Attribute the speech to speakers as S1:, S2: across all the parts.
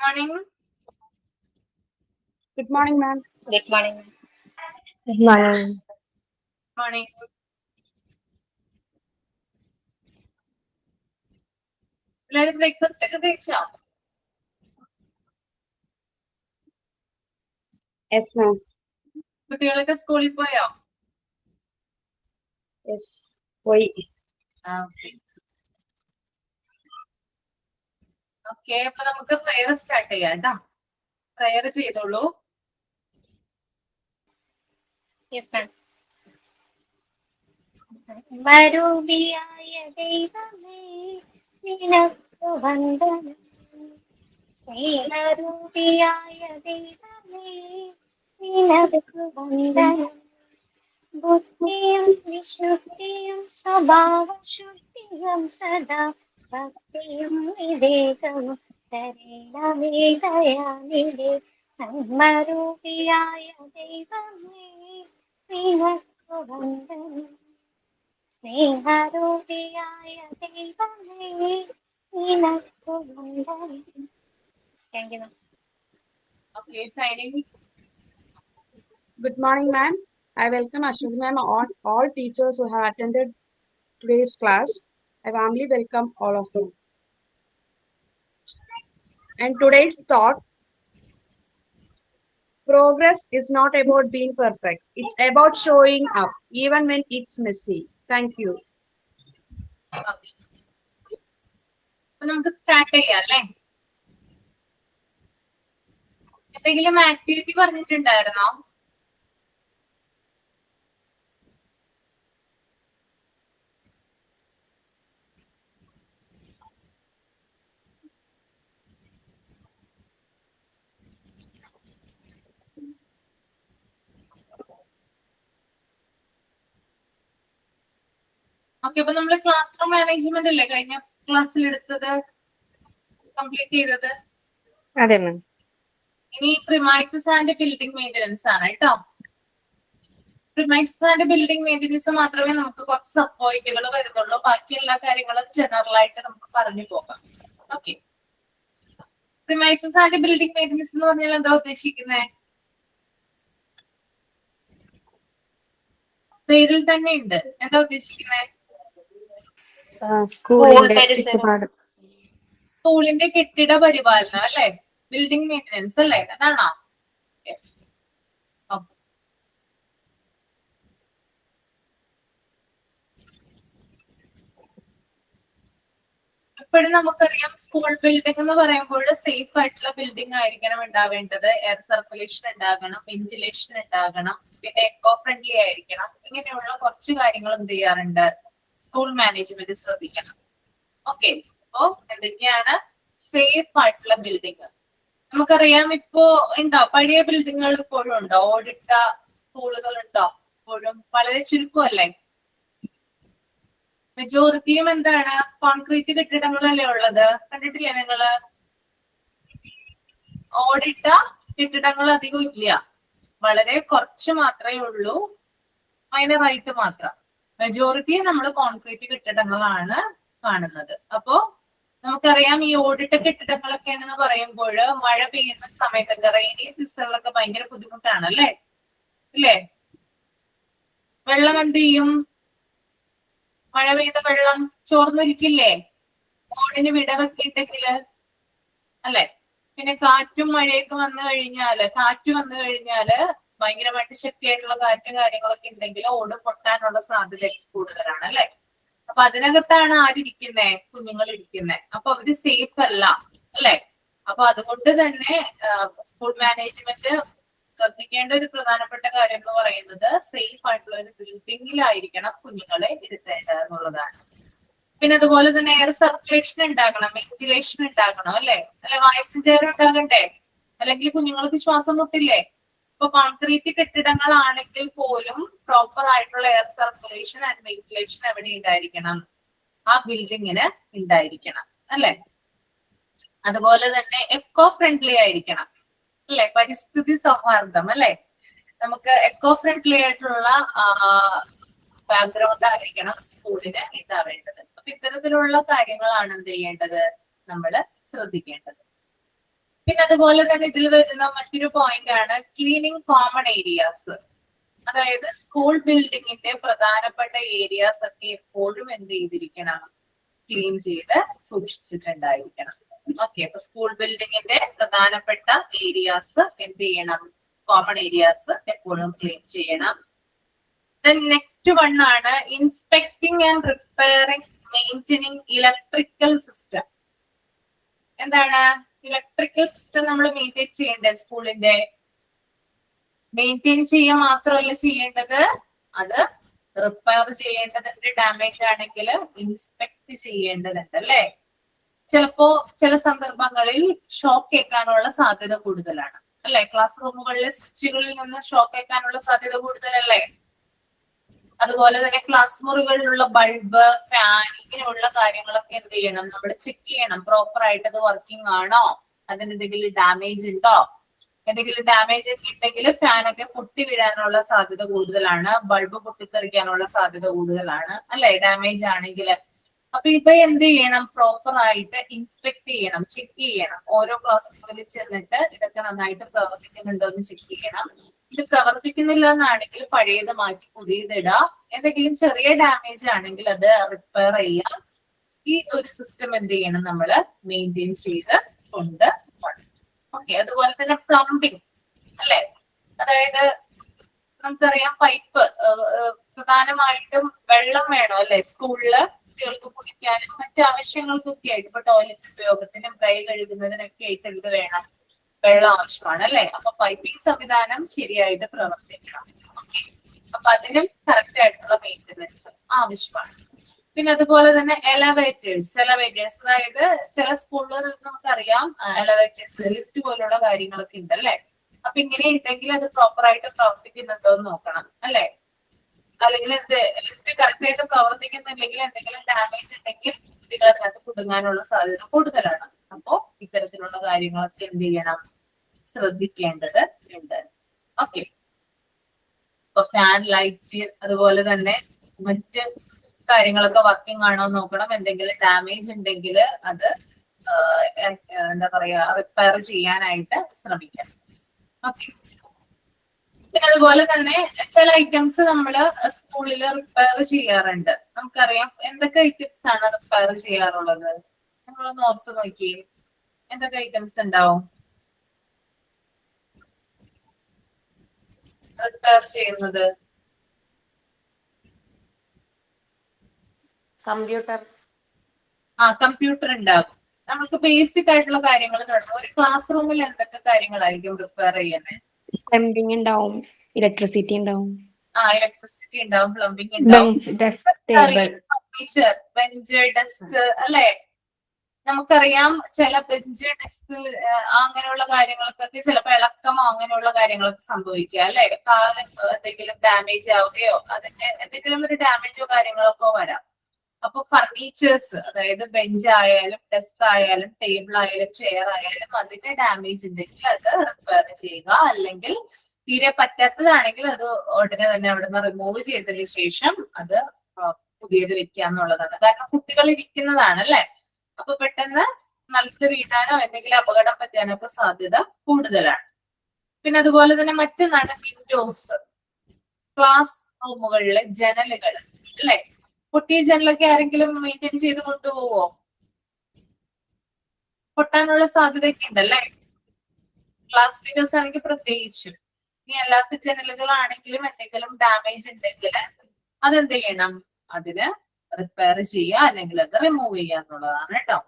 S1: morning.
S2: Good morning, ma'am.
S3: Good morning.
S4: Good morning.
S1: Morning. എല്ലാരും breakfast ഒക്കെ കഴിച്ചോ?
S2: Yes, ma'am.
S1: കുട്ടികളൊക്കെ സ്കൂളിൽ പോയോ?
S2: Yes. പോയി.
S1: ഓക്കെ, അപ്പൊ നമുക്ക് പ്രയർ സ്റ്റാർട്ട് ചെയ്യാം കേട്ടോ. പ്രയർ ചെയ്തോളൂ.
S3: Yes, ma'am. മരുവിയായ ദൈവമേ നിനക്കു വന്ദനം. സ്നേഹരൂപിയായ ദൈവമേ നിനക്കു വന്ദനം. ബുദ്ധിയും വിശുദ്ധിയും സ്വഭാവശുദ്ധിയും സദാ ഭക്തിയും വിവേകവും തരണമേ ദയാനിധേ. നന്മരൂപിയായ ദൈവമേ നിനക്കു വന്ദനം. സ്നേഹരൂപിയായ ദൈവമേ നിനക്കു വന്ദനം. Thank you, ma'am.
S1: Okay, signing.
S2: Good morning, ma'am. I welcome Ashwini ma'am and all teachers who have attended today's class. I warmly welcome all of you. And today's thought: progress is not about being perfect. It's about showing up, even when it's messy. Thank you.
S1: അപ്പൊ നമുക്ക് start ചെയ്യാം അല്ലേ? എന്തെങ്കിലും activity പറഞ്ഞിട്ടുണ്ടായിരുന്നോ? Okay, അപ്പൊ നമ്മള് class room management അല്ലേ കഴിഞ്ഞ ക്ലാസ്സിൽ എടുത്തത്, കംപ്ലീറ്റ് ചെയ്തത്?
S4: അതെ മാം.
S1: ഇനി പ്രിമൈസസ് ആൻഡ് ബിൽഡിംഗ് മെയിൻ്റനൻസ് ആണ് കേട്ടോ. പ്രിമൈസസ് ആൻഡ് ബിൽഡിംഗ് മെയിൻ്റനൻസ് മാത്രമേ നമുക്ക് കുറച്ച് സബ് പോയിന്റുകൾ വരുന്നുള്ളൂ. ബാക്കി എല്ലാ കാര്യങ്ങളും ജനറൽ ആയിട്ട് നമുക്ക് പറഞ്ഞു പോകാം. Okay, premises and building maintenance എന്ന് പറഞ്ഞാൽ എന്താ ഉദ്ദേശിക്കുന്നത്? പേരിൽ തന്നെ ഉണ്ട്. എന്താ ഉദ്ദേശിക്കുന്നത്?
S4: സ്കൂളിന്റെ ചുറ്റുപാട്,
S1: സ്കൂളിന്റെ കെട്ടിട പരിപാലനം അല്ലെ? ബിൽഡിംഗ് മെയിൻ്റനൻസ് അല്ലേ? അതാണോ? യെസ്. എപ്പോഴും നമുക്കറിയാം സ്കൂൾ ബിൽഡിംഗ് എന്ന് പറയുമ്പോൾ സേഫ് ആയിട്ടുള്ള ബിൽഡിംഗ് ആയിരിക്കണം ഉണ്ടാവേണ്ടത്. എയർ സർക്കുലേഷൻ ഉണ്ടാകണം, വെന്റിലേഷൻ ഉണ്ടാകണം, പിന്നെ എക്കോ ഫ്രണ്ട്ലി ആയിരിക്കണം. ഇങ്ങനെയുള്ള കുറച്ച് കാര്യങ്ങൾ എന്ത് ചെയ്യാറുണ്ട് സ്കൂൾ മാനേജ്മെന്റ് ശ്രദ്ധിക്കണം. ഓക്കെ, അപ്പോ എന്തൊക്കെയാണ് സേഫ് ആയിട്ടുള്ള ബിൽഡിംഗ്? നമുക്കറിയാം ഇപ്പോ ഉണ്ടോ പഴയ ബിൽഡിങ്ങുകൾ ഇപ്പോഴും ഉണ്ടോ? ഓടിട്ട സ്കൂളുകൾ ഉണ്ടോ? ഇപ്പോഴും വളരെ ചുരുക്കമല്ലേ? മെജോറിറ്റിയും എന്താണ് കോൺക്രീറ്റ് കെട്ടിടങ്ങളല്ലേ ഉള്ളത്. കണ്ടിട്ടില്ലേ നിങ്ങള്? ഓടിട്ട കെട്ടിടങ്ങൾ അധികം ഇല്ല, വളരെ കുറച്ച് മാത്രമേ ഉള്ളൂ, മൈനറായിട്ട് മാത്രം. മെജോറിറ്റി നമ്മൾ കോൺക്രീറ്റ് കെട്ടിടങ്ങളാണ് കാണുന്നത്. അപ്പോ നമുക്കറിയാം ഈ ഓടിട്ട കെട്ടിടങ്ങളൊക്കെയാണെന്ന് പറയുമ്പോൾ മഴ പെയ്യുന്ന സമയത്തൊക്കെ റെയിനി സീസണിലൊക്കെ ഭയങ്കര ബുദ്ധിമുട്ടാണ് അല്ലേ? ഇല്ലേ? വെള്ളം എന്ത് ചെയ്യും? മഴ പെയ്ത വെള്ളം ചോർന്നിരിക്കില്ലേ ഓടിന് വിടവൊക്കെ ഉണ്ടെങ്കില് അല്ലെ? പിന്നെ കാറ്റും മഴയൊക്കെ വന്നു കഴിഞ്ഞാല്, കാറ്റ് വന്നു കഴിഞ്ഞാല് ഭയങ്കരമായിട്ട് ശക്തിയായിട്ടുള്ള കാറ്റും കാര്യങ്ങളൊക്കെ ഉണ്ടെങ്കിൽ ഓട് പൊട്ടാനുള്ള സാധ്യത കൂടുതലാണ് അല്ലെ? അപ്പൊ അതിനകത്താണ് ആരിയ്ക്കുന്നേ? കുഞ്ഞുങ്ങൾ ഇരിക്കുന്നേ. അപ്പൊ അവര് സേഫ് അല്ല അല്ലെ? അപ്പൊ അതുകൊണ്ട് തന്നെ സ്കൂൾ മാനേജ്മെന്റ് ശ്രദ്ധിക്കേണ്ട ഒരു പ്രധാനപ്പെട്ട കാര്യം എന്ന് പറയുന്നത് സേഫ് ആയിട്ടുള്ള ഒരു ബിൽഡിങ്ങിലായിരിക്കണം കുഞ്ഞുങ്ങളെ ഇരുത്തേണ്ടത് എന്നുള്ളതാണ്. പിന്നെ അതുപോലെ തന്നെ എയർ സർക്കുലേഷൻ ഉണ്ടാകണം, വെന്റിലേഷൻ ഉണ്ടാകണം അല്ലെ? വായുസഞ്ചാരം ഉണ്ടാകണ്ടേ? അല്ലെങ്കിൽ കുഞ്ഞുങ്ങൾക്ക് ശ്വാസം മുട്ടില്ലേ? ഇപ്പൊ കോൺക്രീറ്റ് കെട്ടിടങ്ങളാണെങ്കിൽ പോലും പ്രോപ്പർ ആയിട്ടുള്ള എയർ സർക്കുലേഷൻ ആൻഡ് വെന്റിലേഷൻ എവിടെ ഉണ്ടായിരിക്കണം? ആ ബിൽഡിങ്ങിന് ഉണ്ടായിരിക്കണം അല്ലെ? അതുപോലെ തന്നെ എക്കോ ഫ്രണ്ട്ലി ആയിരിക്കണം അല്ലെ? പരിസ്ഥിതി സൗഹാർദ്ദം അല്ലെ? നമുക്ക് എക്കോ ഫ്രണ്ട്ലി ആയിട്ടുള്ള ബാക്ക്ഗ്രൗണ്ട് ആയിരിക്കണം സ്കൂളിന് ഉണ്ടാവേണ്ടത്. അപ്പൊ ഇത്തരത്തിലുള്ള കാര്യങ്ങളാണ് എന്ത് ചെയ്യേണ്ടത്? നമ്മൾ ശ്രദ്ധിക്കേണ്ടത്. പിന്നെ അതുപോലെ തന്നെ ഇതിൽ വരുന്ന മറ്റൊരു പോയിന്റ് ആണ് ക്ലീനിങ് കോമൺ ഏരിയാസ്. അതായത് സ്കൂൾ ബിൽഡിങ്ങിന്റെ പ്രധാനപ്പെട്ട ഏരിയാസ് ഒക്കെ എപ്പോഴും എന്ത് ചെയ്തിരിക്കണം, ക്ലീൻ ചെയ്ത് സൂക്ഷിച്ചിട്ടുണ്ടായിരിക്കണം. ഓക്കെ, അപ്പൊ സ്കൂൾ ബിൽഡിങ്ങിന്റെ പ്രധാനപ്പെട്ട ഏരിയാസ് എന്ത് ചെയ്യണം, കോമൺ ഏരിയാസ് എപ്പോഴും ക്ലീൻ ചെയ്യണം. നെക്സ്റ്റ് വൺ ആണ് inspecting and repairing maintaining electrical system. എന്താണ് ഇലക്ട്രിക്കൽ സിസ്റ്റം നമ്മൾ മെയിൻറ്റെയിൻ ചെയ്യേണ്ടത്? സ്കൂളിന്റെ മെയിൻറ്റെയിൻ ചെയ്യുക മാത്രമല്ല ചെയ്യേണ്ടത്, അത് റിപ്പയർ ചെയ്യേണ്ടതുണ്ട്. ഡാമേജ് ആണെങ്കിൽ ഇൻസ്പെക്ട് ചെയ്യേണ്ടതുണ്ട് അല്ലെ. ചിലപ്പോ ചില സന്ദർഭങ്ങളിൽ ഷോക്ക് ഏൽക്കാനുള്ള സാധ്യത കൂടുതലാണ് അല്ലെ. ക്ലാസ് റൂമുകളിലെ സ്വിച്ചുകളിൽ നിന്ന് ഷോക്ക് ഏൽക്കാനുള്ള സാധ്യത കൂടുതലല്ലേ. അതുപോലെ തന്നെ ക്ലാസ് മുറികളിലുള്ള ബൾബ്, ഫാൻ, ഇങ്ങനെയുള്ള കാര്യങ്ങളൊക്കെ എന്ത് ചെയ്യണം, നമ്മൾ ചെക്ക് ചെയ്യണം. പ്രോപ്പർ ആയിട്ട് അത് വർക്കിംഗ് ആണോ, അതിന് എന്തെങ്കിലും ഡാമേജ് ഉണ്ടോ. എന്തെങ്കിലും ഡാമേജ് ഒക്കെ ഉണ്ടെങ്കിൽ ഫാനൊക്കെ പൊട്ടി വീഴാനുള്ള സാധ്യത കൂടുതലാണ്, ബൾബ് പൊട്ടിത്തെറിക്കാനുള്ള സാധ്യത കൂടുതലാണ് അല്ലെ, ഡാമേജ് ആണെങ്കിൽ. അപ്പൊ ഇവ എന്ത് ചെയ്യണം, പ്രോപ്പർ ആയിട്ട് ഇൻസ്പെക്ട് ചെയ്യണം, ചെക്ക് ചെയ്യണം. ഓരോ ക്ലാസ് റൂമിൽ ചെന്നിട്ട് ഇതൊക്കെ നന്നായിട്ട് പ്രവർത്തിക്കുന്നുണ്ടോ എന്ന് ചെക്ക് ചെയ്യണം. ഇത് പ്രവർത്തിക്കുന്നില്ല എന്നാണെങ്കിൽ പഴയത് മാറ്റി പുതിയത് ഇടാം. എന്തെങ്കിലും ചെറിയ ഡാമേജ് ആണെങ്കിൽ അത് റിപ്പയർ ചെയ്യാം. ഈ ഒരു സിസ്റ്റം എന്ത് ചെയ്യണം, നമ്മൾ മെയിൻറ്റെയിൻ ചെയ്ത് കൊണ്ട് പോകണം. ഓക്കെ, അതുപോലെ തന്നെ പ്ലംബിംഗ് അല്ലെ. അതായത് നമുക്കറിയാം പൈപ്പ് പ്രധാനമായിട്ടും വെള്ളം വേണം അല്ലെ സ്കൂളില്, കുട്ടികൾക്ക് കുടിക്കാനും മറ്റു ആവശ്യങ്ങൾക്കൊക്കെ ആയിട്ട്. ഇപ്പൊ ടോയ്ലറ്റ് ഉപയോഗത്തിനും കൈ കഴുകുന്നതിനൊക്കെ ആയിട്ട് എന്ത് വേണം, വെള്ളം ആവശ്യമാണ് അല്ലെ. അപ്പൊ പൈപ്പിംഗ് സംവിധാനം ശരിയായിട്ട് പ്രവർത്തിക്കണം. ഓക്കെ, അപ്പൊ അതിനും കറക്റ്റ് ആയിട്ടുള്ള മെയിൻ്റെനൻസ് ആവശ്യമാണ്. പിന്നെ അതുപോലെ തന്നെ എലവേറ്റേഴ്സ് അതായത് ചില സ്കൂളുകളിൽ നമുക്കറിയാം എലവേറ്റേഴ്സ്, ലിഫ്റ്റ് പോലുള്ള കാര്യങ്ങളൊക്കെ ഉണ്ട് അല്ലെ. അപ്പൊ ഇങ്ങനെ ഉണ്ടെങ്കിൽ അത് പ്രോപ്പർ ആയിട്ട് പ്രവർത്തിക്കുന്നുണ്ടോ എന്ന് നോക്കണം അല്ലെ. അല്ലെങ്കിൽ ലിഫ്റ്റ് കറക്റ്റ് ആയിട്ട് പ്രവർത്തിക്കുന്നില്ലെങ്കിൽ എന്തെങ്കിലും ഡാമേജ് ഉണ്ടെങ്കിൽ കുട്ടികൾ അതിനകത്ത് കുടുങ്ങാനുള്ള സാധ്യത കൂടുതലാണ്. അപ്പോ ഇത്തരത്തിലുള്ള കാര്യങ്ങളൊക്കെ എന്ത് ചെയ്യണം, ശ്രദ്ധിക്കേണ്ടത് ഉണ്ട്. ഓക്കെ, ഇപ്പൊ ഫാൻ, ലൈറ്റ്, അതുപോലെ തന്നെ മറ്റ് കാര്യങ്ങളൊക്കെ വർക്കിംഗ് ആണോ നോക്കണം. എന്തെങ്കിലും ഡാമേജ് ഉണ്ടെങ്കിൽ അത് എന്താ പറയാ, റിപ്പയർ ചെയ്യാനായിട്ട് ശ്രമിക്കണം. ഓക്കെ, പിന്നെ അതുപോലെ തന്നെ ചില ഐറ്റംസ് നമ്മൾ സ്കൂളിൽ റിപ്പയർ ചെയ്യാറുണ്ട്. നമുക്കറിയാം എന്തൊക്കെ ഐറ്റംസ് ആണ് റിപ്പയർ ചെയ്യാറുള്ളത്. നിങ്ങളൊന്ന് ഓർത്ത് നോക്കിയേ, എന്തൊക്കെ ഐറ്റംസ് ഉണ്ടാവും റിപ്പയർ ചെയ്യുന്നത്?
S4: കമ്പ്യൂട്ടർ.
S1: കമ്പ്യൂട്ടർ ഉണ്ടാകും. നമുക്ക് ബേസിക് ആയിട്ടുള്ള കാര്യങ്ങൾ തുടങ്ങും. ഒരു ക്ലാസ് റൂമിൽ എന്തൊക്കെ കാര്യങ്ങളായിരിക്കും റിപ്പയർ ചെയ്യുന്നത്?
S4: പ്ലംബിംഗ് ഉണ്ടാവും, ഇലക്ട്രിസിറ്റി ഉണ്ടാവും,
S1: ഇലക്ട്രിസിറ്റി ഉണ്ടാവും, പ്ലംബിംഗ് ഉണ്ടാവും,
S4: bench, desk, table,
S1: furniture, bench, desk അല്ലെ. നമുക്കറിയാം ചില ബെഞ്ച്, ഡെസ്ക് അങ്ങനെയുള്ള കാര്യങ്ങൾക്കൊക്കെ ചിലപ്പോൾ ഇളക്കമോ അങ്ങനെയുള്ള കാര്യങ്ങളൊക്കെ സംഭവിക്കുക അല്ലെ. കാല് എന്തെങ്കിലും ഡാമേജ് ആവുകയോ അതിന്റെ എന്തെങ്കിലും ഒരു ഡാമേജോ കാര്യങ്ങളൊക്കെ വരാം. അപ്പൊ ഫർണിച്ചേഴ്സ്, അതായത് ബെഞ്ച് ആയാലും ഡെസ്ക് ആയാലും ടേബിൾ ആയാലും ചെയർ ആയാലും അതിന്റെ ഡാമേജ് ഉണ്ടെങ്കിൽ അത് റിപ്പയർ ചെയ്യുക. അല്ലെങ്കിൽ തീരെ പറ്റാത്തതാണെങ്കിൽ അത് ഉടനെ തന്നെ അവിടെ നിന്ന് റിമൂവ് ചെയ്തതിന് ശേഷം അത് പുതിയത് വെക്കുക എന്നുള്ളതാണ്. കാരണം കുട്ടികൾ ഇരിക്കുന്നതാണ് അല്ലെ. അപ്പൊ പെട്ടെന്ന് നിലത്ത് വീഴാനോ എന്തെങ്കിലും അപകടം പറ്റാനോ ഒക്കെ സാധ്യത കൂടുതലാണ്. പിന്നെ അതുപോലെ തന്നെ മറ്റൊന്നാണ് വിൻഡോസ്, ക്ലാസ് റൂമുകളിലെ ജനലുകൾ അല്ലെ. പൊട്ടിയ ജനലൊക്കെ ആരെങ്കിലും മെയിൻറ്റെയിൻ ചെയ്ത് കൊണ്ടുപോവോ? പൊട്ടാനുള്ള സാധ്യതയൊക്കെ ഉണ്ടല്ലേ. ക്ലാസ് വിൻഡോസ് ആണെങ്കിൽ പ്രത്യേകിച്ചും. ഇനി അല്ലാത്ത ജനലുകളാണെങ്കിലും എന്തെങ്കിലും ഡാമേജ് ഉണ്ടെങ്കിൽ അതെന്ത് ചെയ്യണം, അതിന് റിപ്പയർ ചെയ്യുക അല്ലെങ്കിൽ അത് റിമൂവ് ചെയ്യുക എന്നുള്ളതാണ് കേട്ടോ.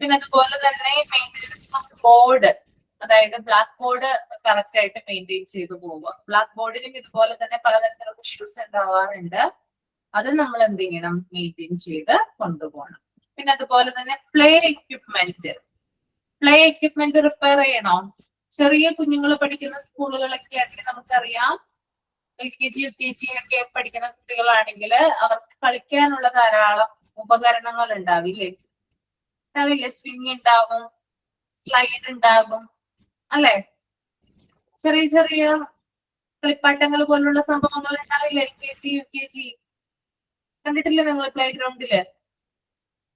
S1: പിന്നെ അതുപോലെ തന്നെ മെയിൻ്റെനൻസ് ഓഫ് ബോർഡ്, അതായത് ബ്ലാക്ക് ബോർഡ് കറക്റ്റ് ആയിട്ട് മെയിൻറ്റെയിൻ ചെയ്തു പോവുക. ബ്ലാക്ക് ബോർഡിലും ഇതുപോലെ തന്നെ പലതരത്തിലുള്ള ഇഷ്യൂസ് ഉണ്ടാവാറുണ്ട്. അത് നമ്മൾ എന്ത് ചെയ്യണം, മെയിൻറ്റെയിൻ ചെയ്ത് കൊണ്ടുപോകണം. പിന്നെ അതുപോലെ തന്നെ പ്ലേ എക്യുപ്മെന്റ് റിപ്പയർ ചെയ്യണോ? ചെറിയ കുഞ്ഞുങ്ങൾ പഠിക്കുന്ന സ്കൂളുകളൊക്കെ ആണെങ്കിൽ നമുക്കറിയാം LKG UKG ഒക്കെ പഠിക്കുന്ന കുട്ടികളാണെങ്കിൽ അവർക്ക് കളിക്കാനുള്ള ധാരാളം ഉപകരണങ്ങൾ ഉണ്ടാവില്ലേ. സ്വിങ് ഉണ്ടാവും, സ്ലൈഡ് ഉണ്ടാകും അല്ലെ. ചെറിയ ചെറിയ കളിപ്പാട്ടങ്ങൾ പോലുള്ള സംഭവങ്ങൾ ഉണ്ടാവില്ലേ LKG UKG. കണ്ടിട്ടില്ലേ നിങ്ങൾ പ്ലേ ഗ്രൗണ്ടില്?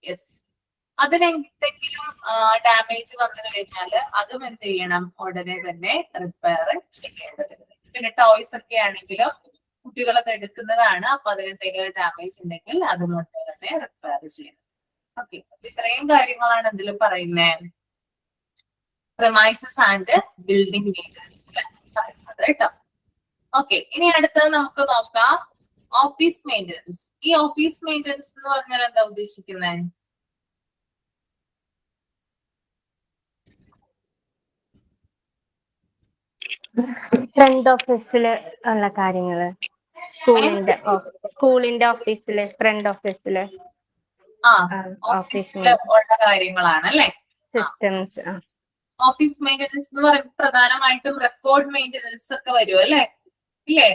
S1: യെസ്, അതിനെന്തെങ്കിലും ഡാമേജ് വന്നു കഴിഞ്ഞാൽ അതും എന്ത് ചെയ്യണം, ഉടനെ തന്നെ റിപ്പയർ ചെയ്യേണ്ടതുണ്ട്. പിന്നെ ടോയ്സ് ഒക്കെ ആണെങ്കിലും കുട്ടികൾ അത് എടുക്കുന്നതാണ്, അപ്പൊ അതിനെന്തെങ്കിലും ഡാമേജ് ഉണ്ടെങ്കിൽ അതും ഉടനെ തന്നെ റിപ്പയർ ചെയ്യണം. ഓക്കെ, ഇത്രയും കാര്യങ്ങളാണ് എന്തിലും പറയുന്നത്, പ്രിമൈസസ് ആൻഡ് ബിൽഡിംഗ് മെയിൻ്റനൻസിൽ പറയുന്നത് കേട്ടോ. ഓക്കെ, ഇനി അടുത്തത് നമുക്ക് നോക്കാം ഓഫീസ് മെയിൻ്റനൻസ്. ഈ ഓഫീസ് മെയിൻ്റനൻസ് എന്ന് പറഞ്ഞാൽ എന്താ ഉദ്ദേശിക്കുന്നത്?
S4: ഫ്രണ്ട് ഓഫീസില് ഉള്ള കാര്യങ്ങള്, സ്കൂളിന്റെ ഓഫീസില്, ഫ്രണ്ട് ഓഫീസില്
S1: ഓഫീസിൽ ഉള്ള കാര്യങ്ങളാണ് അല്ലെ.
S4: സിസ്റ്റംസ്.
S1: ഓഫീസ് മെയിൻ്റനൻസ് എന്ന് പറയുമ്പോൾ പ്രധാനമായിട്ടും റെക്കോർഡ് മെയിൻ്റനൻസ് ഒക്കെ വരും അല്ലെ, ഇല്ലേ?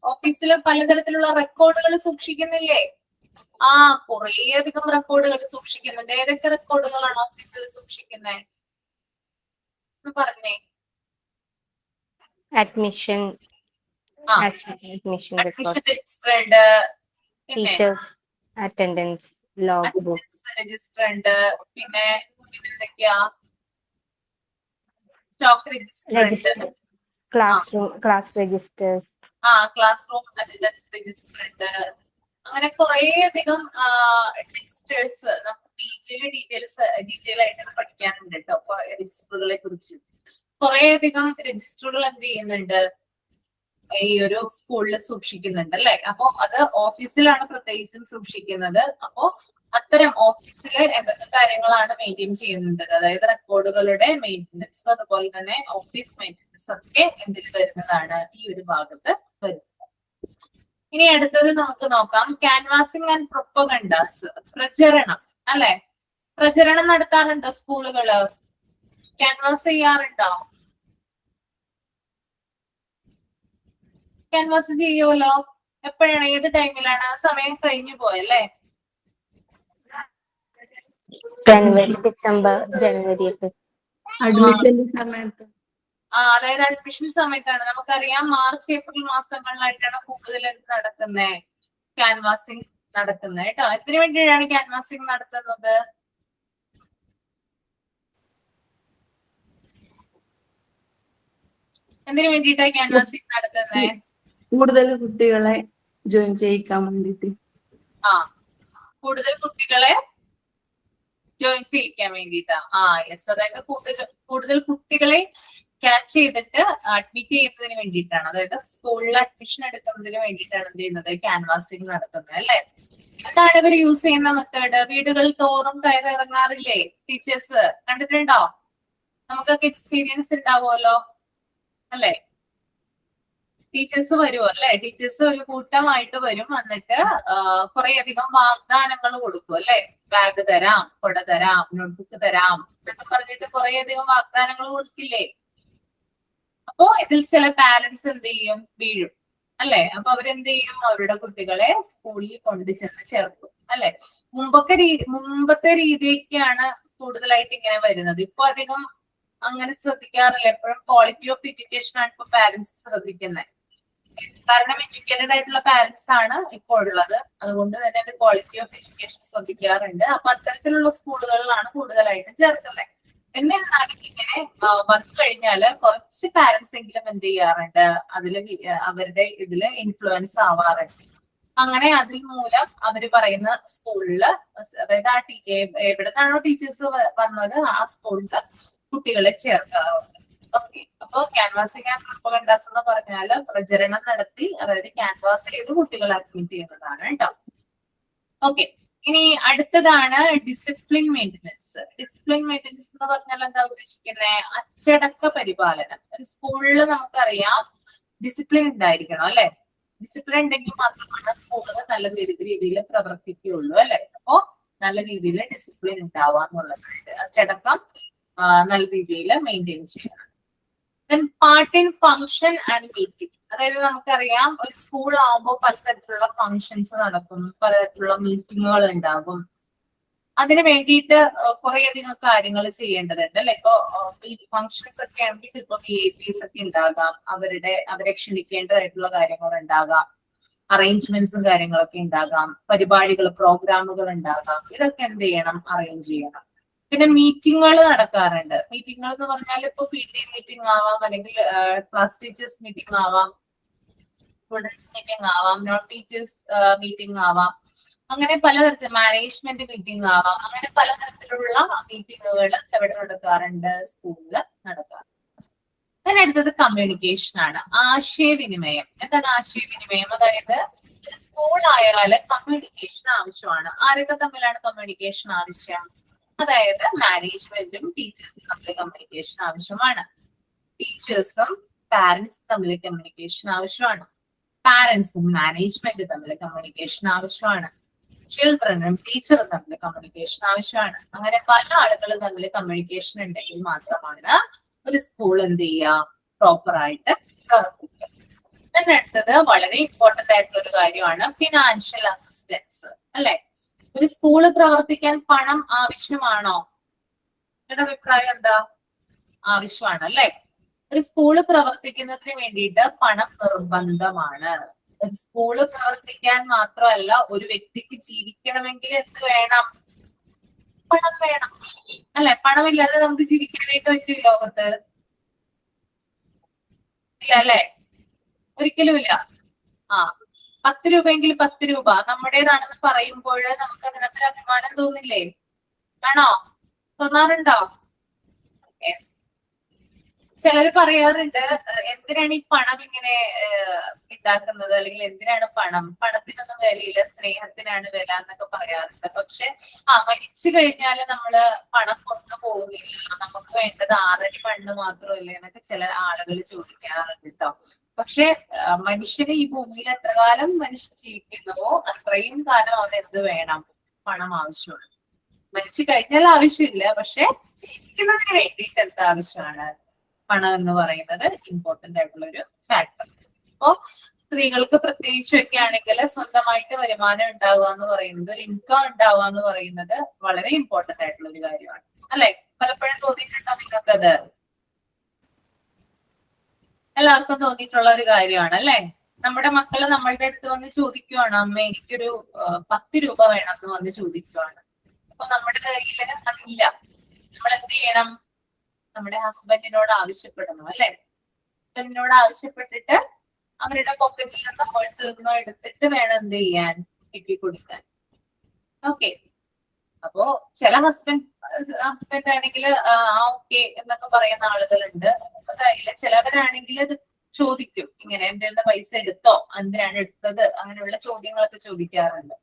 S1: ഓഫീസിൽ പലതരത്തിലുള്ള റെക്കോർഡുകൾ സൂക്ഷിക്കുന്നില്ലേ? കുറേ അധികം റെക്കോർഡുകൾ സൂക്ഷിക്കുന്നുണ്ട്. ഏതൊക്കെ റെക്കോർഡുകളാണ് ഓഫീസിൽ സൂക്ഷിക്കുന്നത് പറഞ്ഞേ?
S4: അഡ്മിഷൻ
S1: രജിസ്റ്റർ ഉണ്ട്,
S4: teachers attendance, log book
S1: register ഉണ്ട്, പിന്നെ എന്തൊക്കെയാ, സ്റ്റോക്ക് രജിസ്റ്റർ ഉണ്ട്,
S4: class registers,
S1: class room attendance register ഉണ്ട്. അങ്ങനെ കുറെ അധികം രജിസ്റ്റേഴ്സ് നമുക്ക് PG ഡീറ്റെയിൽ ആയിട്ട് പഠിക്കാനുണ്ട് കേട്ടോ. രജിസ്റ്ററുകളെ കുറിച്ച് കുറെ അധികം രജിസ്റ്ററുകൾ എന്ത് ചെയ്യുന്നുണ്ട്, ഈ ഒരു സ്കൂളിൽ സൂക്ഷിക്കുന്നുണ്ട് അല്ലെ. അപ്പൊ അത് ഓഫീസിലാണ് പ്രത്യേകിച്ചും സൂക്ഷിക്കുന്നത്. അപ്പോ അത്തരം ഓഫീസിലെ എന്തൊക്കെ കാര്യങ്ങളാണ് മെയിൻറ്റെയിൻ ചെയ്യുന്നുണ്ട്, അതായത് റെക്കോർഡുകളുടെ മെയിൻ്റനൻസ്, അതുപോലെ തന്നെ ഓഫീസ് മെയിൻ്റനൻസ് ഒക്കെ എന്തിൽ വരുന്നതാണ്, ഈ ഒരു ഭാഗത്ത് വരുന്നത്. ഇനി അടുത്തത് നമുക്ക് നോക്കാം ക്യാൻവാസിംഗ് ആൻഡ് പ്രൊപ്പഗണ്ടാസ്, പ്രചരണം അല്ലെ. പ്രചരണം നടത്താറുണ്ടോ സ്കൂളുകള്? ക്യാൻവാസ് ചെയ്യാറുണ്ടോ? ക്യാൻവാസ് ചെയ്യുമല്ലോ. എപ്പോഴാണ്, ഏത് ടൈമിലാണ്? ആ സമയം കഴിഞ്ഞു പോയല്ലേ.
S4: ജനുവരി, ഡിസംബർ, ജനുവരി
S5: അഡ്മിഷന്റെ സമയത്ത്.
S1: അതായത് അഡ്മിഷൻ സമയത്താണ്. നമുക്കറിയാം മാർച്ച് ഏപ്രിൽ മാസങ്ങളിലായിട്ടാണ് കൂടുതൽ നടക്കുന്നത്, ക്യാൻവാസിംഗ് നടക്കുന്നത് കേട്ടോ. എന്തിനു വേണ്ടിയിട്ടാണ് ക്യാൻവാസിംഗ് നടത്തുന്നത്? എന്തിനു വേണ്ടിയിട്ടാണ് ക്യാൻവാസിംഗ് നടത്തുന്നത്?
S5: കൂടുതൽ കുട്ടികളെ ജോയിൻ ചെയ്യിക്കാൻ വേണ്ടിട്ട്.
S1: കൂടുതൽ കുട്ടികളെ ജോയിൻ ചെയ്യിക്കാൻ വേണ്ടിയിട്ടാ. യെസ്, അതായത് കൂടുതൽ കുട്ടികളെ ക്യാച്ച് ചെയ്തിട്ട് അഡ്മിറ്റ് ചെയ്യുന്നതിന് വേണ്ടിയിട്ടാണ്, അതായത് സ്കൂളിൽ അഡ്മിഷൻ എടുക്കുന്നതിന് വേണ്ടിയിട്ടാണ് എന്ത് ചെയ്യുന്നത്, ക്യാൻവാസിംഗ് നടത്തുന്നത് അല്ലെ. എന്താണ് ഇവർ യൂസ് ചെയ്യുന്ന മെത്തേഡ്? വീടുകൾ തോറും കയറിറങ്ങാറില്ലേ ടീച്ചേഴ്സ്? കണ്ടിട്ടുണ്ടോ? നമുക്കൊക്കെ എക്സ്പീരിയൻസ് ഉണ്ടാവുമല്ലോ അല്ലെ. ടീച്ചേഴ്സ് വരുമോ അല്ലെ? ടീച്ചേഴ്സ് ഒരു കൂട്ടമായിട്ട് വരും, വന്നിട്ട് കുറെ അധികം വാഗ്ദാനങ്ങൾ കൊടുക്കും അല്ലെ. ബാഗ് തരാം, കൊട തരാം, നോട്ട്ബുക്ക് തരാം എന്നൊക്കെ പറഞ്ഞിട്ട് കുറെ അധികം വാഗ്ദാനങ്ങൾ കൊടുക്കില്ലേ. അപ്പോ ഇതിൽ ചില പാരന്റ്സ് എന്ത് ചെയ്യും, വീഴും അല്ലെ. അപ്പൊ അവരെന്ത് ചെയ്യും, അവരുടെ കുട്ടികളെ സ്കൂളിൽ കൊണ്ടു ചെന്ന് ചേർക്കും അല്ലെ. മുമ്പത്തെ രീതിയൊക്കെയാണ് കൂടുതലായിട്ട് ഇങ്ങനെ വരുന്നത്. ഇപ്പൊ അധികം അങ്ങനെ ശ്രദ്ധിക്കാറില്ല. എപ്പോഴും ക്വാളിറ്റി ഓഫ് എഡ്യൂക്കേഷൻ ആണ് ഇപ്പൊ പാരന്റ്സ് ശ്രദ്ധിക്കുന്നത്. കാരണം എഡ്യൂക്കേറ്റഡ് ആയിട്ടുള്ള പാരന്റ്സ് ആണ് ഇപ്പോൾ ഉള്ളത്, അതുകൊണ്ട് തന്നെ ക്വാളിറ്റി ഓഫ് എഡ്യൂക്കേഷൻ ശ്രദ്ധിക്കാറുണ്ട്. അപ്പൊ അത്തരത്തിലുള്ള സ്കൂളുകളിലാണ് കൂടുതലായിട്ടും ചേർക്കുന്നത്. എന്നിരുന്നാലും ഇങ്ങനെ വന്നു കഴിഞ്ഞാല് കുറച്ച് പാരന്റ്സ് എങ്കിലും എന്ത് ചെയ്യാറുണ്ട്, അവരുടെ ഇതില് ഇൻഫ്ലുവൻസ് ആവാറുണ്ട്. അങ്ങനെ അതിൽ മൂലം അവര് പറയുന്ന സ്കൂളില്, അതായത് എവിടെ നിന്നാണോ ടീച്ചേഴ്സ് വന്നത് ആ സ്കൂളില് കുട്ടികളെ ചേർക്കാറുണ്ട്. ഓക്കെ, അപ്പൊ ക്യാൻവാസിംഗ് ആൻഡ് പ്രൊപ്പഗണ്ടാസ് എന്ന് പറഞ്ഞാല് പ്രചരണം നടത്തി, അതായത് ക്യാൻവാസ് ചെയ്ത് കുട്ടികളെ അഡ്മിറ്റ് ചെയ്യുന്നതാണ് കേട്ടോ. ഓക്കെ, ഇനി അടുത്തതാണ് ഡിസിപ്ലിൻ മെയിൻ്റനൻസ്. ഡിസിപ്ലിൻ മെയിൻ്റനൻസ് എന്ന് പറഞ്ഞാൽ എന്താ ഉദ്ദേശിക്കുന്നത്? അച്ചടക്ക പരിപാലനം. ഒരു സ്കൂളിൽ നമുക്കറിയാം ഡിസിപ്ലിൻ ഉണ്ടായിരിക്കണം അല്ലെ. ഡിസിപ്ലിൻ ഉണ്ടെങ്കിൽ മാത്രമാണ് സ്കൂളുകൾ നല്ല രീതിയിൽ പ്രവർത്തിക്കുകയുള്ളൂ അല്ലെ. അപ്പോ നല്ല രീതിയിൽ ഡിസിപ്ലിൻ ഉണ്ടാവാന്നുള്ളതാണ്. അച്ചടക്കം നല്ല രീതിയിൽ മെയിൻറ്റെയിൻ ചെയ്യണം. Then part in function and meeting. അതായത് നമുക്കറിയാം ഒരു സ്കൂൾ ആകുമ്പോൾ പലതരത്തിലുള്ള ഫംഗ്ഷൻസ് നടക്കും, പലതരത്തിലുള്ള മീറ്റിങ്ങുകൾ ഉണ്ടാകും. അതിന് വേണ്ടിയിട്ട് കുറേയധികം കാര്യങ്ങൾ ചെയ്യേണ്ടതുണ്ട് അല്ലെ. ഇപ്പൊ ഫംഗ്ഷൻസ് ഒക്കെ ആണെങ്കിൽ ചിലപ്പോൾ VIPs ഒക്കെ ഉണ്ടാകാം, അവരെ ക്ഷണിക്കേണ്ടതായിട്ടുള്ള കാര്യങ്ങൾ ഉണ്ടാകാം. അറേഞ്ച്മെന്റ്സും കാര്യങ്ങളൊക്കെ ഉണ്ടാകാം, പരിപാടികൾ പ്രോഗ്രാമുകൾ ഉണ്ടാകാം. ഇതൊക്കെ എന്ത് ചെയ്യണം? അറേഞ്ച് ചെയ്യണം. പിന്നെ മീറ്റിങ്ങുകൾ നടക്കാറുണ്ട്. മീറ്റിങ്ങുകൾ എന്ന് പറഞ്ഞാൽ ഇപ്പൊ PT മീറ്റിംഗ് ആവാം, അല്ലെങ്കിൽ ക്ലാസ് ടീച്ചേഴ്സ് മീറ്റിംഗ് ആവാം, സ്റ്റുഡൻസ് മീറ്റിംഗ് ആവാം, നോൺ ടീച്ചേഴ്സ് മീറ്റിംഗ് ആവാം, അങ്ങനെ പലതരത്തിൽ മാനേജ്മെന്റ് മീറ്റിംഗ് ആവാം. അങ്ങനെ പലതരത്തിലുള്ള മീറ്റിങ്ങുകൾ എവിടെ നടക്കാറുണ്ട്? സ്കൂളിൽ നടക്കാറുണ്ട്. അതിനടുത്തത് കമ്മ്യൂണിക്കേഷൻ ആണ്, ആശയവിനിമയം. എന്താണ് ആശയവിനിമയം? അതായത് സ്കൂൾ ആയാല് കമ്മ്യൂണിക്കേഷൻ ആവശ്യമാണ്. ആരൊക്കെ തമ്മിലാണ് കമ്മ്യൂണിക്കേഷൻ ആവശ്യം? അതായത് മാനേജ്മെന്റും ടീച്ചേഴ്സും തമ്മിൽ കമ്മ്യൂണിക്കേഷൻ ആവശ്യമാണ്. ടീച്ചേഴ്സും പാരന്റ്സും തമ്മിൽ കമ്മ്യൂണിക്കേഷൻ ആവശ്യമാണ്. പാരന്റ്സും മാനേജ്മെന്റ് തമ്മിൽ കമ്മ്യൂണിക്കേഷൻ ആവശ്യമാണ്. ചിൽഡ്രനും ടീച്ചറും തമ്മിൽ കമ്മ്യൂണിക്കേഷൻ ആവശ്യമാണ്. അങ്ങനെ പല ആളുകളും തമ്മിൽ കമ്മ്യൂണിക്കേഷൻ ഉണ്ടെങ്കിൽ മാത്രമാണ് ഒരു സ്കൂൾ എന്ത് ചെയ്യുക? പ്രോപ്പർ ആയിട്ട് പ്രവർത്തിക്കുക. അടുത്തത് വളരെ ഇമ്പോർട്ടന്റ് ആയിട്ടുള്ള ഒരു കാര്യമാണ് ഫിനാൻഷ്യൽ അസിസ്റ്റൻസ്. അല്ലെ, ഒരു സ്കൂള് പ്രവർത്തിക്കാൻ പണം ആവശ്യമാണോ? നിങ്ങളുടെ അഭിപ്രായം എന്താ? ആവശ്യമാണ് അല്ലെ. ഒരു സ്കൂള് പ്രവർത്തിക്കുന്നതിന് വേണ്ടിയിട്ട് പണം നിർബന്ധമാണ്. ഒരു സ്കൂള് പ്രവർത്തിക്കാൻ മാത്രമല്ല, ഒരു വ്യക്തിക്ക് ജീവിക്കണമെങ്കിൽ എന്ത് വേണം? പണം വേണം അല്ലെ. പണമില്ലാതെ നമുക്ക് ജീവിക്കാനായിട്ട് പറ്റും ലോകത്ത്? ഇല്ല അല്ലെ, ഒരിക്കലും ഇല്ല. 10 രൂപയെങ്കിൽ 10 രൂപ നമ്മുടേതാണെന്ന് പറയുമ്പോൾ നമുക്ക് അതിനകത്തൊരു അഭിമാനം തോന്നില്ലേ? ആണോ? തോന്നാറുണ്ടോ? യെസ്. ചിലര് പറയാറുണ്ട്, എന്തിനാണ് ഈ പണം ഇങ്ങനെ ഉണ്ടാക്കുന്നത്, അല്ലെങ്കിൽ എന്തിനാണ് പണത്തിനൊന്നും വിലയില്ല, സ്നേഹത്തിനാണ് വില എന്നൊക്കെ പറയാറുണ്ട്. പക്ഷെ മരിച്ചു കഴിഞ്ഞാല് നമ്മള് പണം കൊണ്ടുപോകുന്നില്ലല്ലോ, നമുക്ക് വേണ്ടത് 6 അടി മണ്ണ് മാത്രമല്ലേ എന്നൊക്കെ ചില ആളുകൾ ചോദിക്കാറുണ്ട് കേട്ടോ. പക്ഷെ മനുഷ്യന് ഈ ഭൂമിയിൽ എത്ര കാലം മനുഷ്യൻ ജീവിക്കുന്നുവോ അത്രയും കാലം അവന് എന്ത് വേണം? പണം ആവശ്യമാണ്. മരിച്ചു കഴിഞ്ഞാൽ ആവശ്യമില്ല, പക്ഷെ ജീവിക്കുന്നതിന് വേണ്ടിയിട്ട് എന്താ ആവശ്യമാണ്? പണം എന്ന് പറയുന്നത് ഇമ്പോർട്ടന്റ് ആയിട്ടുള്ള ഒരു ഫാക്ടർ. അപ്പോ സ്ത്രീകൾക്ക് പ്രത്യേകിച്ചൊക്കെ ആണെങ്കിൽ സ്വന്തമായിട്ട് വരുമാനം ഉണ്ടാവുക എന്ന് പറയുന്നത്, ഒരു ഇൻകം ഉണ്ടാവുക എന്ന് പറയുന്നത് വളരെ ഇമ്പോർട്ടന്റ് ആയിട്ടുള്ള ഒരു കാര്യമാണ് അല്ലെ. പലപ്പോഴും തോന്നിയിട്ടുണ്ടോ നിങ്ങൾക്കത്? എല്ലാവർക്കും തോന്നിയിട്ടുള്ള ഒരു കാര്യമാണ് അല്ലെ. നമ്മുടെ മക്കള് നമ്മളുടെ അടുത്ത് വന്ന് ചോദിക്കുവാണ്, അമ്മ എനിക്കൊരു 10 രൂപ വേണം എന്ന് വന്ന് ചോദിക്കുവാണ്. അപ്പൊ നമ്മുടെ കയ്യിൽ അതില്ല. നമ്മൾ എന്ത് ചെയ്യണം? നമ്മുടെ ഹസ്ബൻഡിനോട് ആവശ്യപ്പെടണം അല്ലെ. ഹസ്ബൻഡിനോട് ആവശ്യപ്പെട്ടിട്ട് അവരുടെ പോക്കറ്റിൽ നിന്നോ പേഴ്സിൽ നിന്നോ എടുത്തിട്ട് വേണം എന്ത് ചെയ്യാൻ? എനിക്ക് കൊടുക്കാൻ. ഓക്കെ. അപ്പോ ചില ഹസ്ബൻഡ് ആണെങ്കിൽ ഓക്കെ എന്നൊക്കെ പറയുന്ന ആളുകളുണ്ട്. അതായത് ചിലവരാണെങ്കിൽ അത് ചോദിക്കും, ഇങ്ങനെ എന്റെ പൈസ എടുത്തോ, എന്തിനാണ് എടുത്തത്, അങ്ങനെയുള്ള ചോദ്യങ്ങളൊക്കെ ചോദിക്കാറുണ്ട്.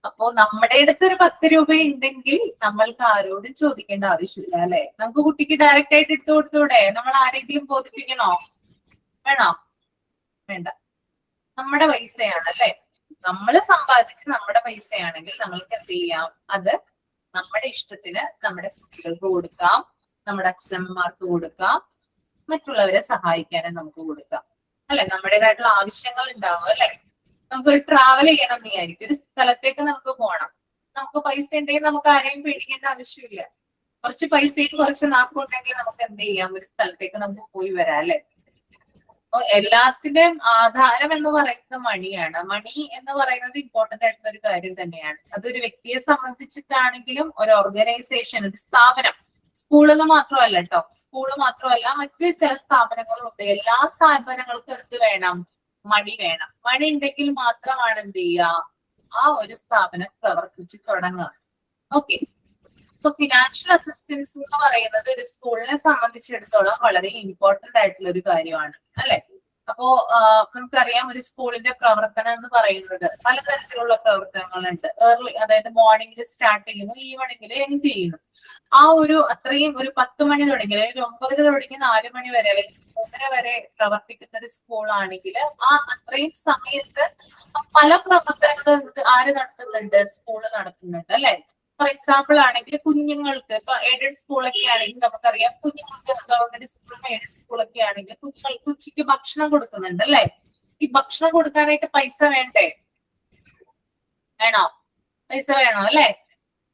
S1: അപ്പോ നമ്മുടെ അടുത്ത് ഒരു 10 രൂപ ഉണ്ടെങ്കിൽ നമ്മൾക്ക് ആരോടും ചോദിക്കേണ്ട ആവശ്യമില്ല അല്ലെ. നമുക്ക് കുട്ടിക്ക് ഡയറക്റ്റ് ആയിട്ട് എടുത്തു കൊടുത്തൂടെ? നമ്മൾ ആരെങ്കിലും ബോധിപ്പിക്കണോ? വേണോ? വേണ്ട. നമ്മുടെ പൈസയാണ് അല്ലെ. നമ്മൾ സമ്പാദിച്ച് നമ്മുടെ പൈസയാണെങ്കിൽ നമ്മൾക്ക് എന്ത് ചെയ്യാം? അത് നമ്മുടെ ഇഷ്ടത്തിന് നമ്മുടെ കുട്ടികൾക്ക് കൊടുക്കാം, നമ്മുടെ അച്ഛനമ്മമാർക്ക് കൊടുക്കാം, മറ്റുള്ളവരെ സഹായിക്കാനും നമുക്ക് കൊടുക്കാം അല്ലെ. നമ്മുടേതായിട്ടുള്ള ആവശ്യങ്ങൾ ഉണ്ടാവും അല്ലെ. നമുക്കൊരു ട്രാവൽ ചെയ്യണം എന്ന് വിചാരിക്കും, ഒരു സ്ഥലത്തേക്ക് നമുക്ക് പോകണം. നമുക്ക് പൈസ ഉണ്ടെങ്കിൽ നമുക്ക് ആരെയും പേടിക്കേണ്ട ആവശ്യമില്ല. കുറച്ച് പൈസയിൽ കുറച്ച് നാക്കുണ്ടെങ്കിൽ നമുക്ക് എന്ത് ചെയ്യാം? ഒരു സ്ഥലത്തേക്ക് നമുക്ക് പോയി വരാം അല്ലെ. അപ്പൊ എല്ലാത്തിന്റെയും ആധാരം എന്ന് പറയുന്നത് മണിയാണ്. മണി എന്ന് പറയുന്നത് ഇമ്പോർട്ടന്റ് ആയിട്ടുള്ള ഒരു കാര്യം തന്നെയാണ്. അതൊരു വ്യക്തിയെ സംബന്ധിച്ചിട്ടാണെങ്കിലും ഒരു ഓർഗനൈസേഷൻ, ഒരു സ്ഥാപനം, സ്കൂളെന്ന് മാത്രമല്ല കേട്ടോ, സ്കൂള് മാത്രമല്ല, മറ്റ് ചില സ്ഥാപനങ്ങളുണ്ട്. എല്ലാ സ്ഥാപനങ്ങൾക്കും എന്ത് വേണം? മണി വേണം. മണി ഉണ്ടെങ്കിൽ മാത്രമാണ് എന്ത് ചെയ്യുക? ആ ഒരു സ്ഥാപനം പ്രവർത്തിച്ചു തുടങ്ങുക. ഓക്കെ. അപ്പൊ ഫിനാൻഷ്യൽ അസിസ്റ്റൻസ് എന്ന് പറയുന്നത് ഒരു സ്കൂളിനെ സംബന്ധിച്ചിടത്തോളം വളരെ ഇമ്പോർട്ടന്റ് ആയിട്ടുള്ള ഒരു കാര്യമാണ് അല്ലെ. അപ്പോ നമുക്കറിയാം, ഒരു സ്കൂളിന്റെ പ്രവർത്തനം എന്ന് പറയുന്നത് പലതരത്തിലുള്ള പ്രവർത്തനങ്ങളുണ്ട്. ഏർലി, അതായത് മോർണിംഗിൽ സ്റ്റാർട്ട് ചെയ്യുന്നു, ഈവനിങ്ങിൽ എൻഡ് ചെയ്യുന്നു. ആ ഒരു അത്രയും ഒരു 10 മണി തുടങ്ങി, അല്ലെങ്കിൽ 9 തുടങ്ങി 4 മണി വരെ, അല്ലെങ്കിൽ 3 വരെ പ്രവർത്തിക്കുന്ന ഒരു സ്കൂളാണെങ്കിൽ ആ അത്രയും സമയത്ത് പല പ്രവർത്തനങ്ങളും ആര് നടത്തുന്നുണ്ട്? സ്കൂള് നടത്തുന്നുണ്ട് അല്ലെ. ഫോർ എക്സാമ്പിൾ ആണെങ്കിൽ കുഞ്ഞുങ്ങൾക്ക്, ഇപ്പൊ എയ്ഡഡ് സ്കൂളൊക്കെ ആണെങ്കിൽ നമുക്കറിയാം, കുഞ്ഞുങ്ങൾക്ക് ഗവൺമെന്റ് സ്കൂളും എയ്ഡഡ് സ്കൂളൊക്കെ ആണെങ്കിൽ കുഞ്ഞുങ്ങൾക്ക് ഉച്ചയ്ക്ക് ഭക്ഷണം കൊടുക്കുന്നുണ്ട് അല്ലെ. ഈ ഭക്ഷണം കൊടുക്കാനായിട്ട് പൈസ വേണ്ടേ? വേണോ? പൈസ വേണോ അല്ലെ.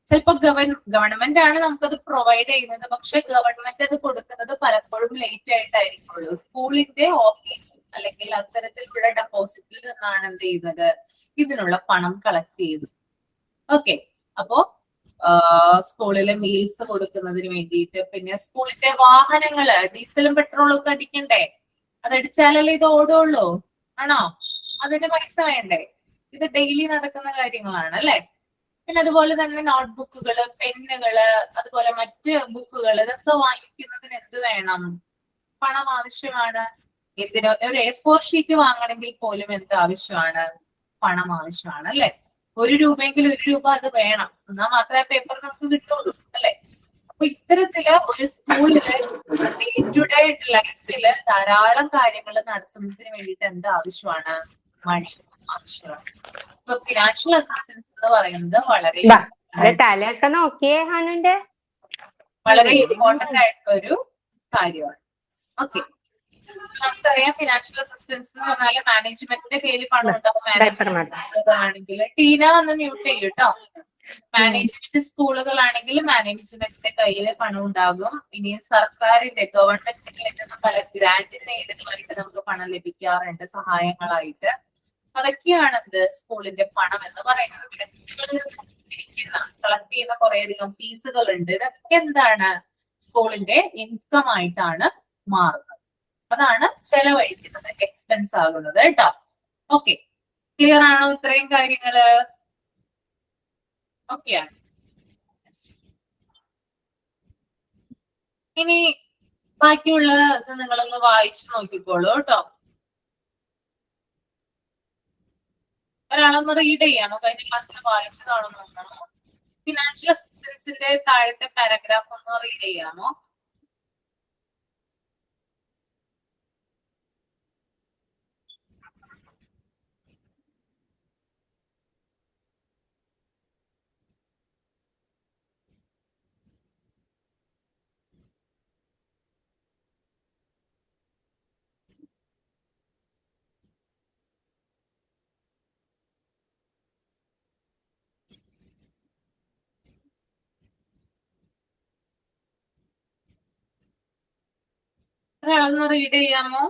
S1: ചിലപ്പോ ഗവൺമെന്റ് ആണ് നമുക്കത് പ്രൊവൈഡ് ചെയ്യുന്നത്, പക്ഷെ ഗവൺമെന്റ് അത് കൊടുക്കുന്നത് പലപ്പോഴും ലേറ്റ് ആയിട്ടായിരിക്കുള്ളൂ. സ്കൂളിന്റെ ഓഫീസ് അല്ലെങ്കിൽ അത്തരത്തിലുള്ള ഡെപ്പോസിറ്റിൽ നിന്നാണ് എന്ത് ചെയ്യുന്നത്, ഇതിനുള്ള പണം കളക്ട് ചെയ്യുന്നത്. ഓക്കെ, അപ്പോ സ്കൂളിലെ മീൽസ് കൊടുക്കുന്നതിന് വേണ്ടിയിട്ട്, പിന്നെ സ്കൂളിന്റെ വാഹനങ്ങള് ഡീസലും പെട്രോളും ഒക്കെ അടിക്കണ്ടേ, അതടിച്ചാലല്ലേ ഇത് ഓടുള്ളൂ, ആണോ? അതിന്റെ പൈസ വേണ്ടേ? ഇത് ഡെയിലി നടക്കുന്ന കാര്യങ്ങളാണ് അല്ലെ. പിന്നെ അതുപോലെ തന്നെ നോട്ട്ബുക്കുകള്, പെന്നുകള്, അതുപോലെ മറ്റ് ബുക്കുകൾ, ഇതൊക്കെ വാങ്ങിക്കുന്നതിന് എന്ത് വേണം? പണം ആവശ്യമാണ്. എന്തിനോ ഒരു A4 ഷീറ്റ് വാങ്ങണമെങ്കിൽ പോലും എന്ത് ആവശ്യമാണ്? പണം ആവശ്യമാണ് അല്ലെ. 1 രൂപയെങ്കിൽ 1 രൂപ അത് വേണം, എന്നാൽ മാത്രമേ പേപ്പർ നമുക്ക് കിട്ടുള്ളൂ അല്ലെ. അപ്പൊ ഇത്തരത്തില് ഒരു സ്കൂളില് ഡേ ടു ഡേ ലൈഫില് ധാരാളം കാര്യങ്ങൾ നടത്തുന്നതിന് വേണ്ടിയിട്ട് എന്ത് ആവശ്യമാണ്? മണി ആവശ്യമാണ്. ഇപ്പൊ ഫിനാൻഷ്യൽ അസിസ്റ്റൻസ് എന്ന് പറയുന്നത് വളരെ
S4: തലയൊക്കെ നോക്കിയേ ഹനുന്റെ.
S1: വളരെ ഇമ്പോർട്ടന്റ് ആയിട്ടുള്ള ഒരു കാര്യമാണ്. ഓക്കെ, നമുക്കറിയാം ഫിനാൻഷ്യൽ അസിസ്റ്റൻസ് എന്ന് പറഞ്ഞാൽ മാനേജ്മെന്റിന്റെ കയ്യിൽ പണം ഉണ്ടാവും. മാനേജ്മെന്റ് ആണെങ്കിൽ ടീന ഒന്ന് മ്യൂട്ട് ചെയ്യും കേട്ടോ. മാനേജ്മെന്റ് സ്കൂളുകളാണെങ്കിൽ മാനേജ്മെന്റിന്റെ കയ്യിൽ പണം ഉണ്ടാകും. ഇനി സർക്കാരിന്റെ ഗവൺമെന്റിന്റെ പല ഗ്രാന്റിന്റെ ഇടങ്ങളായിട്ട് നമുക്ക് പണം ലഭിക്കാറുണ്ട്, സഹായങ്ങളായിട്ട്. അതൊക്കെയാണ് എന്ത് സ്കൂളിന്റെ പണം എന്ന് പറയുന്നത്. പിന്നെ കുട്ടികളിൽ നിന്ന് കളക്ട് ചെയ്യുന്ന കുറേയധികം ഫീസുകൾ ഉണ്ട്. ഇതൊക്കെ എന്താണ്? സ്കൂളിന്റെ ഇൻകം ആയിട്ടാണ് മാറുന്നത്. അതാണ് ചെലവഴിക്കുന്നത്, എക്സ്പെൻസ് ആകുന്നത് കേട്ടോ. ഓക്കെ, ക്ലിയർ ആണോ ഇത്രയും കാര്യങ്ങള്? ഓക്കെയാണ്. ഇനി ബാക്കിയുള്ള ഇത് നിങ്ങളൊന്ന് വായിച്ചു നോക്കിക്കോളൂ കേട്ടോ. ഒരാളൊന്ന് റീഡ് ചെയ്യാമോ? കഴിഞ്ഞ ക്ലാസ്സിൽ വായിച്ചതാണോ നോക്കണോ? ഫിനാൻഷ്യൽ അസിസ്റ്റൻസിന്റെ താഴത്തെ പാരഗ്രാഫ് ഒന്ന് റീഡ് ചെയ്യാമോ? ഒരാളൊന്ന് റീഡ് ചെയ്യാമോ?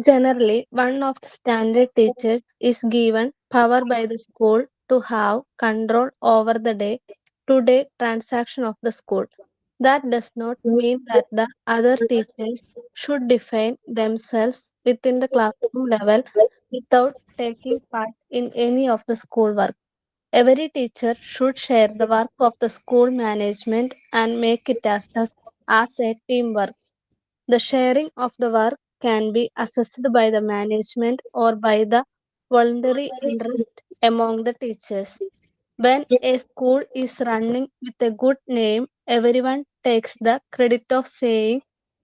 S6: Generally, one of the standard teachers is given power by the school to have control over the day-to-day transaction of the school. That does not mean that the other teachers should define themselves within the classroom level without taking part in any of the school work. Every teacher should share the work of the school management and make it as a teamwork. The sharing of the work can be assessed by the management or by the voluntary interest among the teachers. When a school is running with a good name, everyone takes the credit of saying,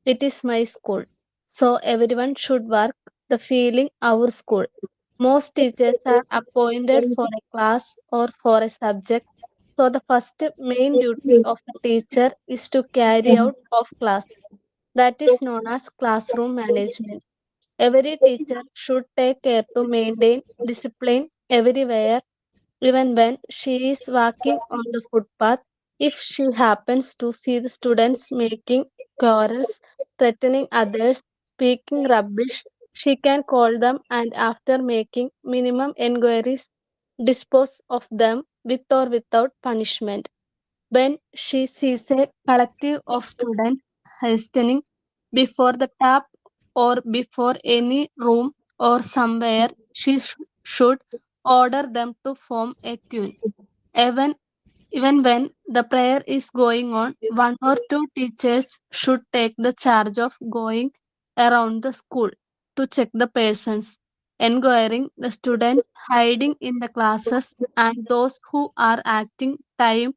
S6: "It is my school." So everyone should work the feeling our school. Most teachers are appointed for a class or for a subject. So the first main duty of the teacher is to carry out of class. That is known as classroom management. Every teacher should take care to maintain discipline everywhere, even when she is walking on the footpath. If she happens to see the students making quarrels, threatening others, speaking rubbish, she can call them and after making minimum inquiries, dispose of them with or without punishment. When she sees a collective of students hastening before the tap or before any room or somewhere, she should order them to form a queue. Even when the prayer is going on, 1 or 2 teachers should take the charge of going around the school to check the persons, enquiring the students hiding in the classes and those who are acting time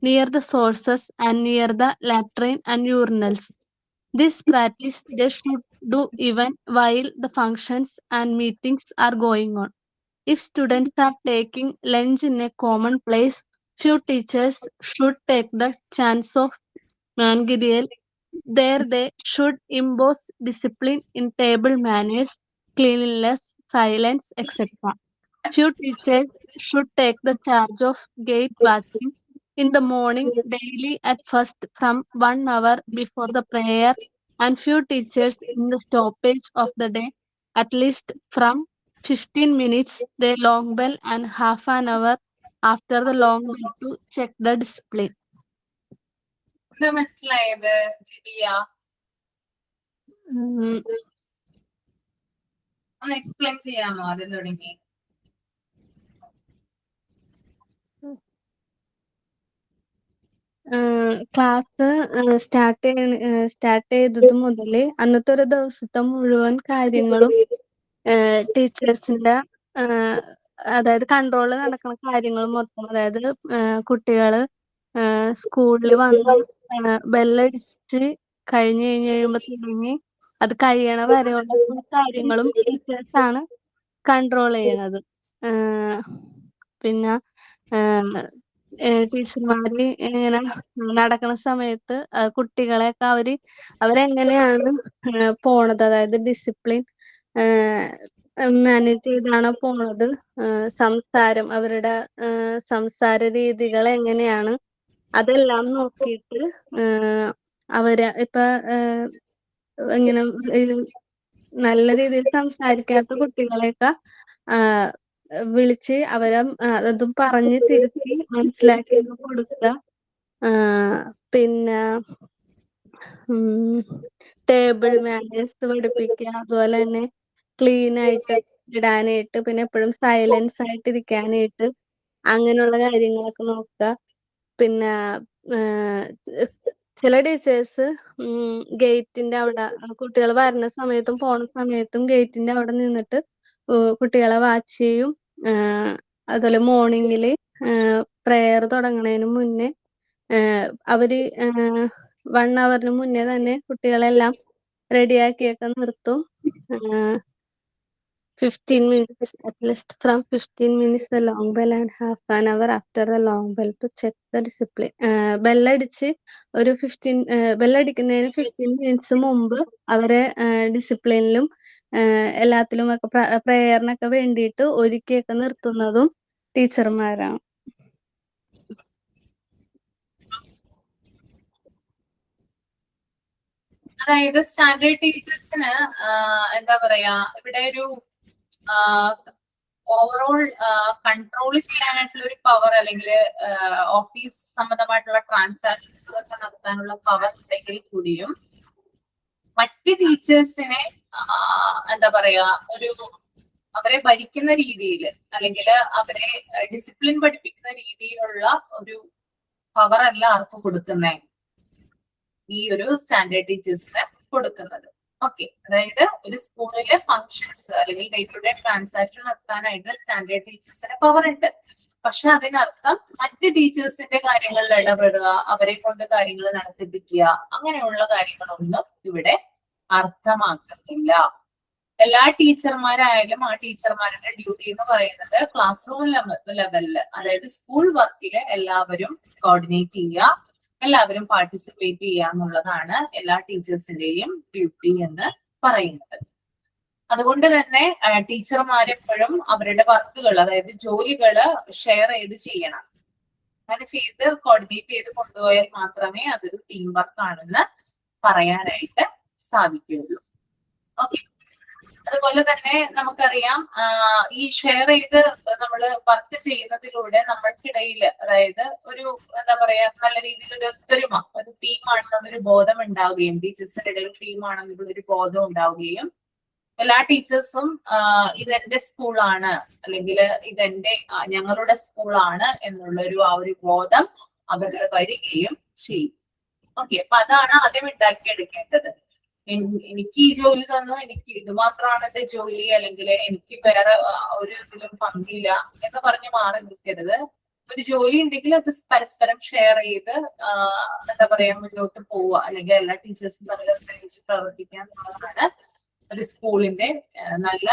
S6: near the sources and near the latrine and urinals. This practice they should do even while the functions and meetings are going on. If students are taking lunch in a common place, few teachers should take the chance of managerial. There they should impose discipline in table manners, cleanliness, silence, etc. Few teachers should take the charge of gate watching. in the morning daily at first from 1 hour before the prayer, and few teachers in the stoppage of the day at least from 15 minutes the long bell and half an hour after the long bell to check the discipline.
S1: ഇത് മനസ്സിലായത് ജിബിയ?
S6: ഉം,
S1: ഒന്ന് explain ചെയ്യാമോ ആദ്യം തുടങ്ങി?
S6: Class start ചെയ്തത് മുതൽ അന്നത്തെ ഒരു ദിവസത്തെ മുഴുവൻ കാര്യങ്ങളും ടീച്ചേഴ്സിന്റെ അതായത് കൺട്രോളിൽ നടക്കുന്ന കാര്യങ്ങൾ മൊത്തം, അതായത് കുട്ടികള് സ്കൂളിൽ വന്ന് ബെല്ലടിച്ച് കഴിഞ്ഞ് കഴിയുമ്പോ തുടങ്ങി അത് കഴിയണ വരെയുള്ള എല്ലാ കാര്യങ്ങളും ടീച്ചേഴ്സാണ് കൺട്രോൾ ചെയ്യുന്നത്. പിന്നെ ടീച്ചർമാര് ഇങ്ങനെ നടക്കുന്ന സമയത്ത് കുട്ടികളെയൊക്കെ അവരെങ്ങനെയാണ് പോണത്, അതായത് ഡിസിപ്ലിൻ മാനേജ് ചെയ്താണ് പോണത്, സംസാരം, അവരുടെ സംസാര രീതികൾ എങ്ങനെയാണ്, അതെല്ലാം നോക്കിയിട്ട് അവര് ഇപ്പൊ ഇങ്ങനെ നല്ല രീതിയിൽ സംസാരിക്കാത്ത കുട്ടികളെയൊക്കെ വിളിച്ച് അവരെ അതും പറഞ്ഞ് തിരുത്തി മനസ്സിലാക്കി കൊടുക്കുക. പിന്നെ ടേബിൾ മാനേഴ്സ് പഠിപ്പിക്കുക, അതുപോലെ തന്നെ ക്ലീൻ ആയിട്ട് ഇടാനായിട്ട്, പിന്നെ എപ്പോഴും സൈലൻസ് ആയിട്ട് ഇരിക്കാനായിട്ട്, അങ്ങനെയുള്ള കാര്യങ്ങളൊക്കെ നോക്കുക. പിന്നെ ചില ടീച്ചേഴ്സ് ഗേറ്റിന്റെ അവിടെ കുട്ടികൾ വരുന്ന സമയത്തും പോണ സമയത്തും ഗേറ്റിന്റെ അവിടെ നിന്നിട്ട് കുട്ടികളെ വാച്ച് ചെയ്യും. അതുപോലെ മോർണിംഗില് പ്രെയർ തുടങ്ങുന്നതിന് മുന്നേ അവര് 1 hour മുന്നേ തന്നെ കുട്ടികളെല്ലാം റെഡിയാക്കിയൊക്കെ നിർത്തും. 15 minutes, at least from 15 minutes the long bell and half an hour after the long bell to check the discipline. ബെല്ലടിച്ച് ഒരു 15 ബെല്ലടിക്കുന്നതിന് 15 minutes മുമ്പ് അവരെ ഡിസിപ്ലിനിലും എല്ലാത്തിലും ഒക്കെ പ്രേയറിനൊക്കെ വേണ്ടിയിട്ട് ഒരുക്കിയൊക്കെ നിർത്തുന്നതും ടീച്ചർമാരാണ്.
S1: അതായത് സ്റ്റാൻഡേർഡ് ടീച്ചേഴ്സിന് എന്താ പറയാ, ഇവിടെ ഒരു ഓവറോൾ കൺട്രോൾ ചെയ്യാനായിട്ടുള്ള ഒരു പവർ, അല്ലെങ്കിൽ ഓഫീസ് സംബന്ധമായിട്ടുള്ള ട്രാൻസാക്ഷൻസ് ഒക്കെ നടത്താനുള്ള പവർ ഉണ്ടെങ്കിൽ കൂടിയും മറ്റ് ടീച്ചേഴ്സിനെ എന്താ പറയാ, അവരെ ഭരിക്കുന്ന രീതിയിൽ അല്ലെങ്കിൽ അവരെ ഡിസിപ്ലിൻ പഠിപ്പിക്കുന്ന രീതിയിലുള്ള ഒരു പവർ അല്ല ആർക്ക് കൊടുക്കുന്നേ, ഈ ഒരു സ്റ്റാൻഡേർഡ് ടീച്ചേഴ്സിന് കൊടുക്കുന്നത്. ഓക്കെ, അതായത് ഒരു സ്കൂളിലെ ഫങ്ഷൻസ് അല്ലെങ്കിൽ ഡേ ടു ഡേ ട്രാൻസാക്ഷൻ നടത്താനായിട്ട് സ്റ്റാൻഡേർഡ് ടീച്ചേഴ്സിന് പവർ ഉണ്ട്. പക്ഷെ അതിനർത്ഥം മറ്റ് ടീച്ചേഴ്സിന്റെ കാര്യങ്ങളിൽ ഇടപെടുക, അവരെ കൊണ്ട് കാര്യങ്ങൾ നടത്തിപ്പിക്കുക, അങ്ങനെയുള്ള കാര്യങ്ങളൊന്നും ഇവിടെ അർത്ഥമാക്കുന്നില്ല. എല്ലാ ടീച്ചർമാരായാലും ആ ടീച്ചർമാരുടെ ഡ്യൂട്ടി എന്ന് പറയുന്നത് ക്ലാസ് റൂം ലെവലില്, അതായത് സ്കൂൾ വർക്കില് എല്ലാവരും കോർഡിനേറ്റ് ചെയ്യുക, എല്ലാവരും പാർട്ടിസിപ്പേറ്റ് ചെയ്യുക എന്നുള്ളതാണ് എല്ലാ ടീച്ചേഴ്സിന്റെയും ഡ്യൂട്ടി എന്ന് പറയുന്നത്. അതുകൊണ്ട് തന്നെ ടീച്ചർമാരെപ്പോഴും അവരുടെ വർക്കുകൾ, അതായത് ജോലികള് ഷെയർ ചെയ്യണം. അങ്ങനെ ചെയ്ത് കോർഡിനേറ്റ് ചെയ്ത് കൊണ്ടുപോയാൽ മാത്രമേ അതൊരു ടീം വർക്ക് ആണെന്ന് പറയാനായിട്ട് സാധിക്കുകയുള്ളൂ. ഓക്കെ, അതുപോലെ തന്നെ നമുക്കറിയാം ഈ ഷെയർ ചെയ്ത് നമ്മൾ വർക്ക് ചെയ്യുന്നതിലൂടെ നമ്മൾക്കിടയിൽ, അതായത് ഒരു എന്താ പറയാ, നല്ല രീതിയിൽ ഒരു ഒത്തൊരുമ, ഒരു ടീമാണെന്നൊരു ബോധം ഉണ്ടാവുകയും, ടീച്ചേഴ്സിന്റെ ഇടയിൽ ടീമാണെന്നുള്ളൊരു ബോധം ഉണ്ടാവുകയും, എല്ലാ ടീച്ചേഴ്സും ഇതെന്റെ സ്കൂളാണ് അല്ലെങ്കിൽ ഞങ്ങളുടെ സ്കൂളാണ് എന്നുള്ളൊരു ആ ഒരു ബോധം അവരിൽ വരികയും ചെയ്യും. ഓക്കെ, അപ്പൊ അതാണ് ആദ്യം ഉണ്ടാക്കിയെടുക്കേണ്ടത്. എനിക്ക് ഈ ജോലി തന്നു, എനിക്ക് ഇത് മാത്രമാണ് എന്റെ ജോലി, അല്ലെങ്കിൽ എനിക്ക് വേറെ ഒരു ഇതിലും പങ്കില്ല എന്ന് പറഞ്ഞ് മാറി നിൽക്കരുത്. ഒരു ജോലി ഉണ്ടെങ്കിൽ അത് പരസ്പരം ഷെയർ ചെയ്ത് എന്താ പറയാ മുന്നോട്ട് പോവുക, അല്ലെങ്കിൽ എല്ലാ ടീച്ചേഴ്സും തമ്മിൽ ഒരുമിച്ച് പ്രവർത്തിക്കുക എന്നുള്ളതാണ് ഒരു സ്കൂളിന്റെ നല്ല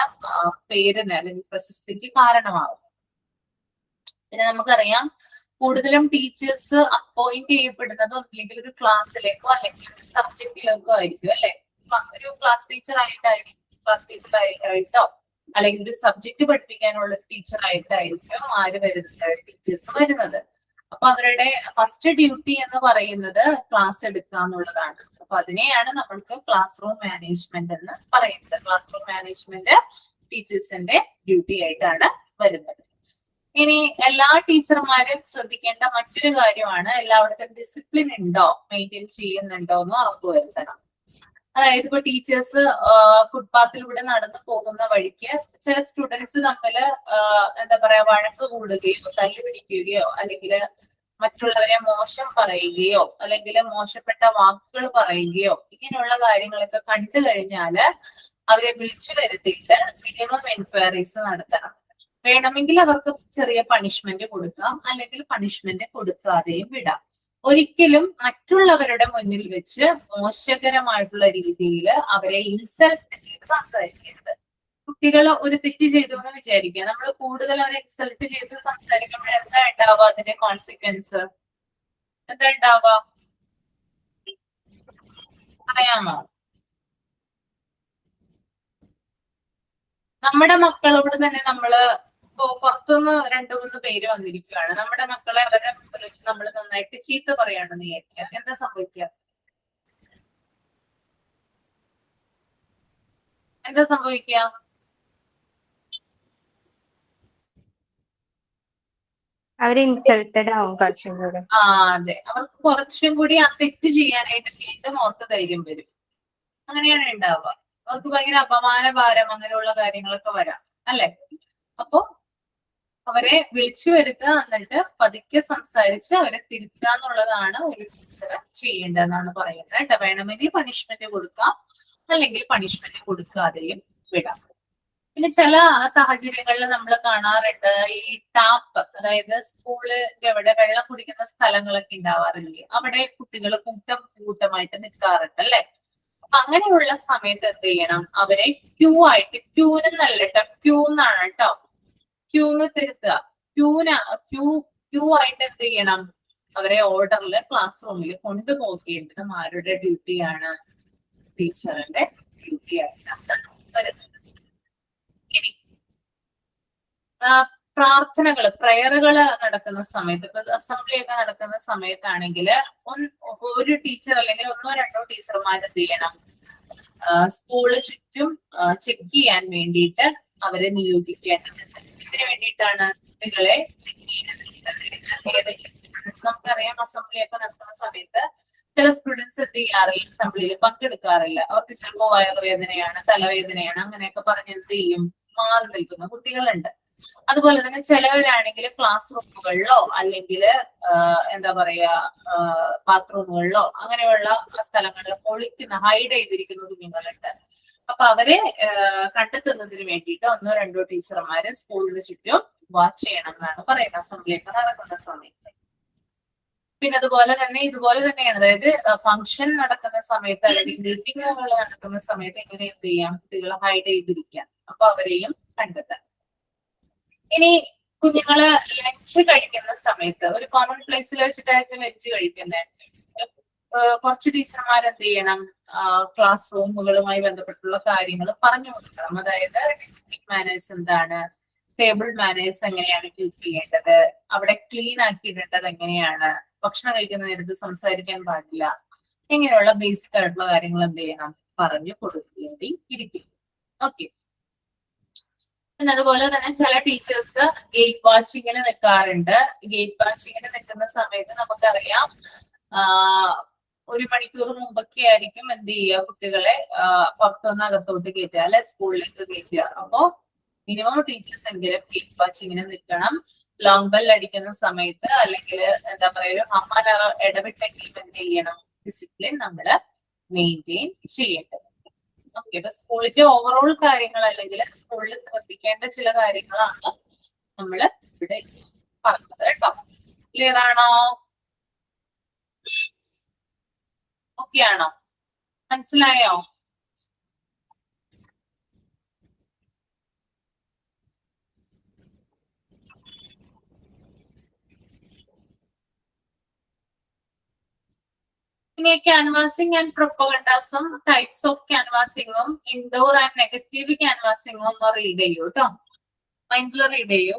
S1: പേരിന് അല്ലെങ്കിൽ പ്രശസ്തിക്ക് കാരണമാകും. പിന്നെ നമുക്കറിയാം കൂടുതലും ടീച്ചേഴ്സ് അപ്പോയിന്റ് ചെയ്യപ്പെടുന്നത് ഒന്നില്ലെങ്കിൽ ഒരു ക്ലാസ്സിലേക്കോ അല്ലെങ്കിൽ ഒരു സബ്ജക്റ്റിലേക്കോ ആയിരിക്കും, അല്ലെ? ഒരു ക്ലാസ് ടീച്ചർ ആയിട്ടോ അല്ലെങ്കിൽ ഒരു സബ്ജക്ട് പഠിപ്പിക്കാനുള്ള ടീച്ചർ ആയിട്ടായിരിക്കും ടീച്ചേഴ്സ് വരുന്നത്. അപ്പൊ അപ്പൊ അവരുടെ ഫസ്റ്റ് ഡ്യൂട്ടി എന്ന് പറയുന്നത് ക്ലാസ് എടുക്കുക എന്നുള്ളതാണ്. അപ്പൊ അതിനെയാണ് നമ്മൾക്ക് ക്ലാസ് റൂം മാനേജ്മെന്റ് എന്ന് പറയുന്നത്. ക്ലാസ് റൂം മാനേജ്മെന്റ് ടീച്ചേഴ്സിന്റെ ഡ്യൂട്ടി ആയിട്ടാണ് വരുന്നത്. ഇനി എല്ലാ ടീച്ചർമാരും ശ്രദ്ധിക്കേണ്ട മറ്റൊരു കാര്യമാണ് എല്ലായിടത്തും ഡിസിപ്ലിൻ ഉണ്ടോ, മെയിൻറ്റെയിൻ ചെയ്യുന്നുണ്ടോ എന്ന് ഉറപ്പുവരുത്തണം. അതായത് ഇപ്പൊ ടീച്ചേഴ്സ് ഫുട്പാത്തിലൂടെ നടന്നു പോകുന്ന വഴിക്ക് ചില സ്റ്റുഡൻസ് തമ്മിൽ എന്താ പറയാ വഴക്ക് കൂടുകയോ തല്ലുപിടിക്കുകയോ അല്ലെങ്കിൽ മറ്റുള്ളവരെ മോശം പറയുകയോ അല്ലെങ്കിൽ മോശപ്പെട്ട വാക്കുകൾ പറയുകയോ ഇങ്ങനെയുള്ള കാര്യങ്ങളൊക്കെ കണ്ടു കഴിഞ്ഞാല് അവരെ വിളിച്ചു വരുത്തിയിട്ട് മിനിമം എൻക്വയറീസ് നടത്തണം. വേണമെങ്കിൽ അവർക്ക് ചെറിയ പണിഷ്മെന്റ് കൊടുക്കാം, അല്ലെങ്കിൽ പണിഷ്മെന്റ് കൊടുക്കാതെയും വിടാം. ഒരിക്കലും മറ്റുള്ളവരുടെ മുന്നിൽ വെച്ച് മോശകരമായിട്ടുള്ള രീതിയിൽ അവരെ ഇൻസൾട്ട് ചെയ്ത് സംസാരിക്കരുത്. കുട്ടികൾ ഒരു തെറ്റ് ചെയ്തു എന്ന് വിചാരിക്കുക, നമ്മൾ കൂടുതൽ അവരെ ഇൻസൾട്ട് ചെയ്ത് സംസാരിക്കുമ്പോൾ എന്താ ഉണ്ടാവുക, അതിന്റെ കോൺസിക്വൻസ് എന്താ ഉണ്ടാവുക പറയാമോ? നമ്മുടെ മക്കളോട് തന്നെ നമ്മള് ഇപ്പോ പുറത്തുനിന്ന് 2-3 പേര് വന്നിരിക്കുകയാണ്, നമ്മുടെ മക്കളെ അവരുടെ മുമ്പിൽ വെച്ച് നമ്മൾ നന്നായിട്ട് ചീത്ത പറയാണെന്ന് വിചാരിക്കുക, എന്താ സംഭവിക്കുക? എന്താ സംഭവിക്കുക?
S4: അവര് ഇൻസൾട്ടഡ് ആവും കുറച്ചും കൂടെ.
S1: അതെ, അവർക്ക് കുറച്ചും കൂടി ആ തെറ്റ് ചെയ്യാനായിട്ട് വീണ്ടും ഓർക്ക് ധൈര്യം വരും. അങ്ങനെയാണ് ഉണ്ടാവുക. അവർക്ക് ഭയങ്കര അപമാന ഭാരം അങ്ങനെയുള്ള കാര്യങ്ങളൊക്കെ വരാം അല്ലെ. അപ്പോ അവരെ വിളിച്ചു വരുത്തുക, എന്നിട്ട് പതുക്കെ സംസാരിച്ച് അവരെ തിരുത്തുക എന്നുള്ളതാണ് ഒരു ടീച്ചർ ചെയ്യേണ്ടതെന്നാണ് പറയുന്നത് കേട്ടോ. വേണമെങ്കിൽ പണിഷ്മെന്റ് കൊടുക്കാം, അല്ലെങ്കിൽ പണിഷ്മെന്റ് കൊടുക്കാതെയും വിടാം. പിന്നെ ചില സാഹചര്യങ്ങളിൽ നമ്മൾ കാണാറുണ്ട് ഈ ടാപ്പ്, അതായത് സ്കൂളിന്റെ അവിടെ വെള്ളം കുടിക്കുന്ന സ്ഥലങ്ങളൊക്കെ ഉണ്ടാവാറില്ലേ, അവിടെ കുട്ടികൾ കൂട്ടമായിട്ട് നിൽക്കാറുണ്ട് അല്ലെ. അപ്പൊ അങ്ങനെയുള്ള സമയത്ത് എന്ത് ചെയ്യണം, അവരെ ക്യൂ ആയിട്ട്, ക്യൂന്ന് നല്ല കേട്ടോ, ക്യൂ എന്നാണ് കേട്ടോ, ക്യൂന്ന് തിരുത്തുക, ക്യൂ ആയിട്ട് എന്ത് ചെയ്യണം, അവരെ ഓർഡറിൽ ക്ലാസ് റൂമിൽ കൊണ്ടുപോകേണ്ടത് ആരുടെ ഡ്യൂട്ടിയാണ്? ടീച്ചറിന്റെ ഡ്യൂട്ടി ആയിട്ടാണ് വരുന്നത്. ഇനി പ്രാർത്ഥനകള്, പ്രയറുകള് നടക്കുന്ന സമയത്ത്, ഇപ്പൊ അസംബ്ലി ഒക്കെ നടക്കുന്ന സമയത്താണെങ്കിൽ ഒരു ടീച്ചർ അല്ലെങ്കിൽ 1-2 ടീച്ചർമാർ എന്ത് ചെയ്യണം, സ്കൂള് ചുറ്റും ചെക്ക് ചെയ്യാൻ വേണ്ടിയിട്ട് അവരെ നിയോഗിക്കേണ്ടതുണ്ട്. ഇതിനു വേണ്ടിയിട്ടാണ് കുട്ടികളെ ചെക്ക് ചെയ്യുന്നത്. ഏതെങ്കിലും സ്റ്റുഡൻസ്, നമുക്കറിയാം അസംബ്ലി ഒക്കെ നടക്കുന്ന സമയത്ത് ചില സ്റ്റുഡൻസ് എന്ത് ചെയ്യാറില്ല, അസംബ്ലിയിൽ പങ്കെടുക്കാറില്ല. അവർക്ക് ചിലപ്പോൾ വയറുവേദനയാണ്, തലവേദനയാണ്, അങ്ങനെയൊക്കെ പറഞ്ഞ് എന്ത് ചെയ്യും, മാറി നിൽക്കുന്ന കുട്ടികളുണ്ട്. അതുപോലെ തന്നെ ചിലവരാണെങ്കിൽ ക്ലാസ് റൂമുകളിലോ അല്ലെങ്കിൽ എന്താ പറയാ ബാത്റൂമുകളിലോ അങ്ങനെയുള്ള സ്ഥലങ്ങളിൽ ഒളിക്കുന്ന, ഹൈഡ് ചെയ്തിരിക്കുന്ന കുഞ്ഞുങ്ങളുണ്ട്. അപ്പൊ അവരെ കണ്ടെത്തുന്നതിന് വേണ്ടിയിട്ട് 1-2 ടീച്ചർമാര് സ്കൂളിന് ചുറ്റും വാച്ച് ചെയ്യണം എന്നാണ് പറയുന്നത് അസംബ്ലി ഒക്കെ നടക്കുന്ന സമയത്ത്. പിന്നെ അതുപോലെ തന്നെ ഇതുപോലെ തന്നെയാണ്, അതായത് ഫംഗ്ഷൻ നടക്കുന്ന സമയത്ത് അല്ലെങ്കിൽ മീറ്റിങ്ങുകൾ നടക്കുന്ന സമയത്ത് എങ്ങനെ എന്ത് ചെയ്യാം, കുട്ടികളെ ഹൈഡ് ചെയ്തിരിക്കാം. അപ്പൊ അവരെയും കണ്ടെത്താം. ഇനി കുഞ്ഞുങ്ങള് ലഞ്ച് കഴിക്കുന്ന സമയത്ത് ഒരു കോമൺ പ്ലേസിൽ വെച്ചിട്ടായിരിക്കും ലഞ്ച് കഴിക്കുന്നത്. കുറച്ച് ടീച്ചർമാർ എന്ത് ചെയ്യണം, ക്ലാസ് റൂമുകളുമായി ബന്ധപ്പെട്ടുള്ള കാര്യങ്ങൾ പറഞ്ഞു കൊടുക്കണം. അതായത് ഡിസിപ്ലിൻ മാനേഴ്സ് എന്താണ്, ടേബിൾ മാനേഴ്സ് എങ്ങനെയാണ് കീപ്പ് ചെയ്യേണ്ടത്, അവിടെ ക്ലീൻ ആക്കിയിടേണ്ടത് എങ്ങനെയാണ്, ഭക്ഷണം കഴിക്കുന്ന നേരത്ത് സംസാരിക്കാൻ പാടില്ല, ഇങ്ങനെയുള്ള ബേസിക് ആയിട്ടുള്ള കാര്യങ്ങൾ എന്ത് ചെയ്യണം, പറഞ്ഞു കൊടുക്കേണ്ടി ഇരിക്കും. ഓക്കെ. പിന്നെ അതുപോലെ തന്നെ ചില ടീച്ചേഴ്സ് ഗേറ്റ് വാച്ചിങ്ങിന് നിൽക്കാറുണ്ട്. ഗേറ്റ് വാച്ചിങ്ങിന് നിൽക്കുന്ന സമയത്ത് നമുക്കറിയാം 1 മണിക്കൂർ മുമ്പൊക്കെ ആയിരിക്കും എന്ത് ചെയ്യുക, കുട്ടികളെ പുറത്തുനിന്ന് അകത്തോട്ട് കയറ്റുക അല്ലെ, സ്കൂളിലേക്ക് കയറ്റുക. അപ്പോ മിനിമം ടീച്ചേഴ്സ് എങ്കിലും ഗേറ്റ് വാച്ചിങ്ങിന് നിൽക്കണം. ലോങ് ബെൽ അടിക്കുന്ന സമയത്ത് അല്ലെങ്കിൽ എന്താ പറയാ ഒരു അമ്മാന ഇടവിട്ടെങ്കിലും എന്ത് ചെയ്യണം, ഡിസിപ്ലിൻ നമ്മള് മെയിൻറ്റെയിൻ ചെയ്യേണ്ടത്. ഓക്കെ. അപ്പൊ സ്കൂളിന്റെ ഓവറോൾ കാര്യങ്ങൾ അല്ലെങ്കിൽ സ്കൂളിൽ ശ്രദ്ധിക്കേണ്ട ചില കാര്യങ്ങളാണ് നമ്മൾ ഇവിടെ പറഞ്ഞത് കേട്ടോ. ക്ലിയർ ആണോ? ഓക്കെ ആണോ? മനസ്സിലായോ? ഇനി ക്യാൻവാസിംഗ് ആൻഡ് പ്രൊപ്പഗൻഡാസും ടൈപ്സ് ഓഫ് ക്യാൻവാസിംഗും ഇൻഡോർ ആൻഡ് നെഗറ്റീവ് ക്യാൻവാസിംഗും ഒന്ന് റീഡ് ചെയ്യൂ കേട്ടോ. മൈൻഡിൽ റീഡ് ചെയ്യൂ.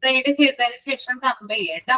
S1: റീഡ് ചെയ്തതിന് ശേഷം തമ്പ് ചെയ്യട്ടോ.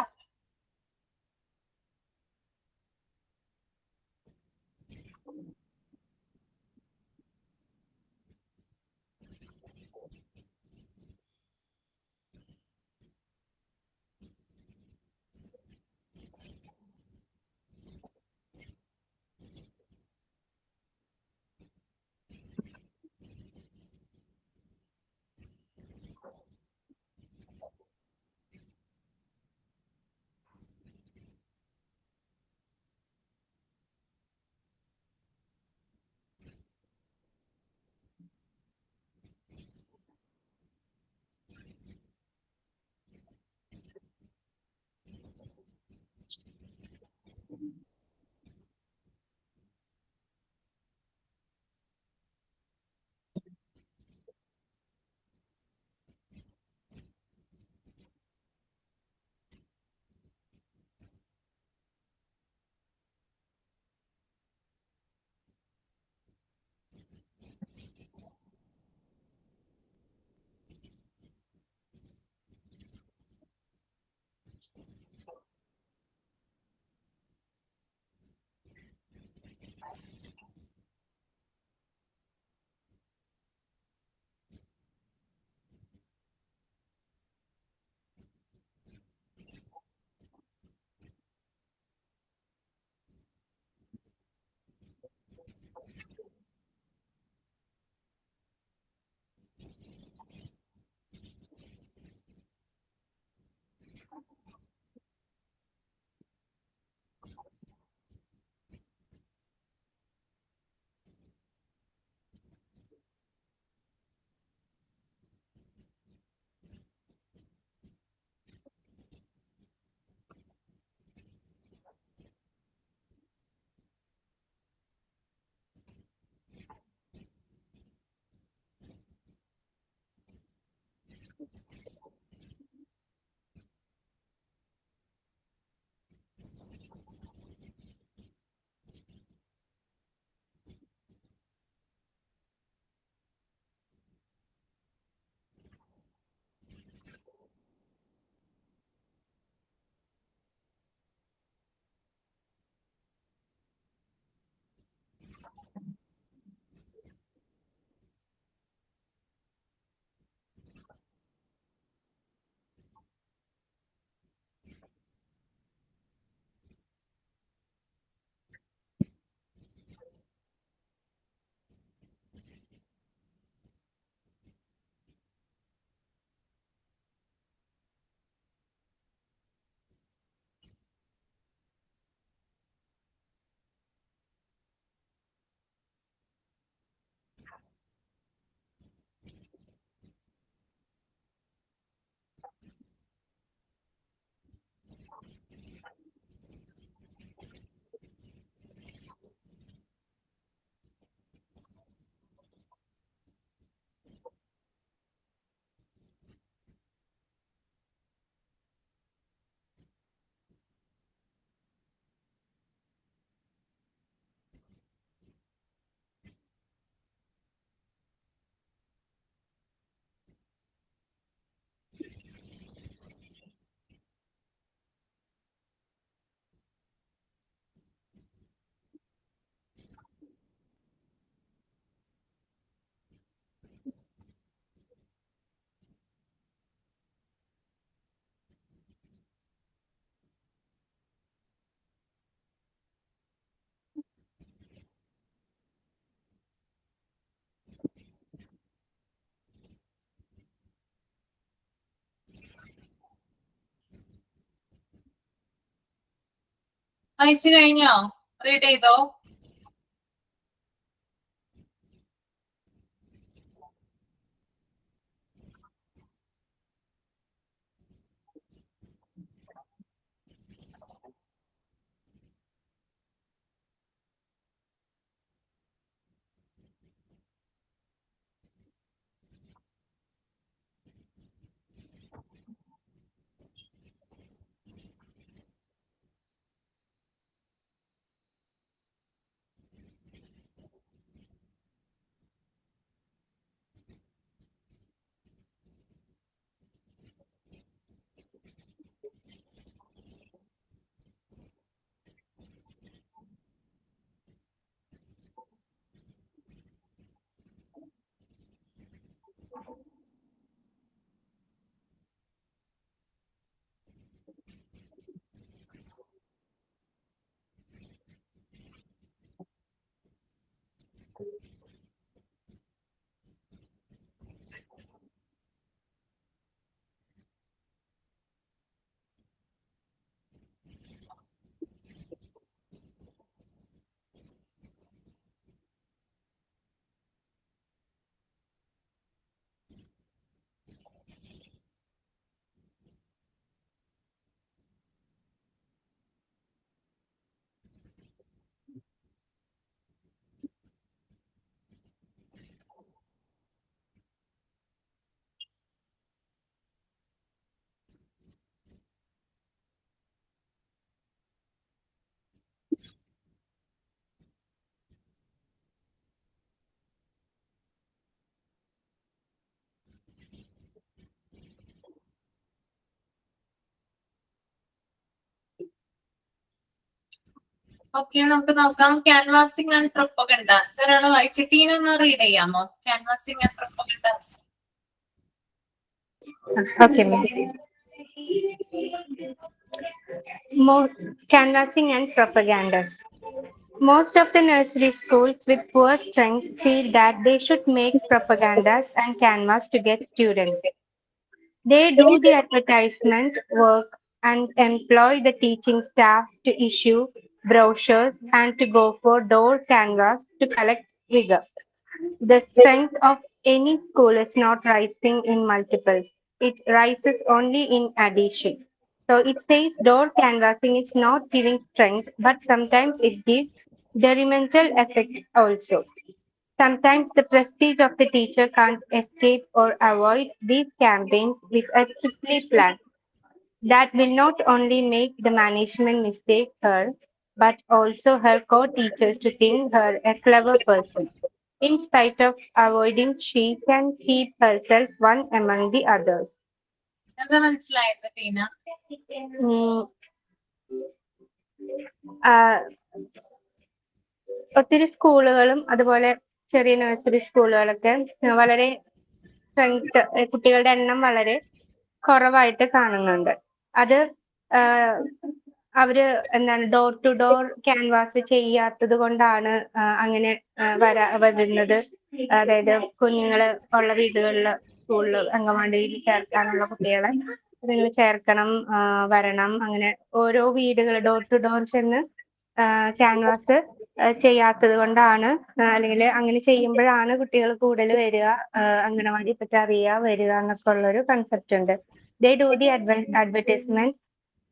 S1: അയച്ചു കഴിഞ്ഞോ? റീഡ് ചെയ്തോ? ഓക്കെ, നമുക്ക് നോക്കാം. ക്യാൻവാസിംഗ് ആൻഡ് പ്രൊപ്പഗൻഡാസ് ഒരാള് വായിച്ച് ടീനൊന്ന് റീഡ് ചെയ്യാമോ? Canvassing and propagandas.
S4: Okay, ma'am. Canvassing and propagandas. Most of the nursery schools with poor strength feel that they should make propagandas and canvas to get students. They do the advertisement work and employ the teaching staff to issue brochures and to go for door canvas to collect vigor. The strength of any school is not rising in multiples, it rises only in addition. So it says door canvassing is not giving strength, but sometimes it gives detrimental effect also. Sometimes the prestige of the teacher can't escape or avoid these campaigns with a strictly plan that will not only make the management mistake her, but also her co-teachers to think her a clever person. In spite of avoiding, she can keep herself one among the others.
S1: എന്താ മനസ്സിലായത് ടീന?
S4: ഉം, ആ, ഒത്തിരി സ്കൂളുകളും അതുപോലെ ചെറിയ nursery സ്കൂളുകളൊക്കെ വളരെ സ്ട്രെങ്ത്, കുട്ടികളുടെ എണ്ണം വളരെ കുറവായിട്ട് കാണുന്നുണ്ട്. അത് അവര് എന്താണ് ഡോർ ടു ഡോർ ക്യാൻവാസ് ചെയ്യാത്തത് കൊണ്ടാണ് അങ്ങനെ വരുന്നത്. അതായത് കുഞ്ഞുങ്ങള് ഉള്ള വീടുകളില് സ്കൂളിൽ അംഗൻവാടിയിൽ ചേർക്കാനുള്ള കുട്ടികളെ നിങ്ങൾ ചേർക്കണം, വരണം, അങ്ങനെ ഓരോ വീടുകൾ ഡോർ ടു ഡോർ ചെന്ന് ക്യാൻവാസ് ചെയ്യാത്തത് കൊണ്ടാണ്, അല്ലെങ്കിൽ അങ്ങനെ ചെയ്യുമ്പോഴാണ് കുട്ടികൾ കൂടുതൽ വരിക, അംഗനവാടിയെ പറ്റി അറിയുക, വരിക എന്നൊക്കെ ഉള്ളൊരു കൺസെപ്റ്റ് ഉണ്ട്. They do the advertisement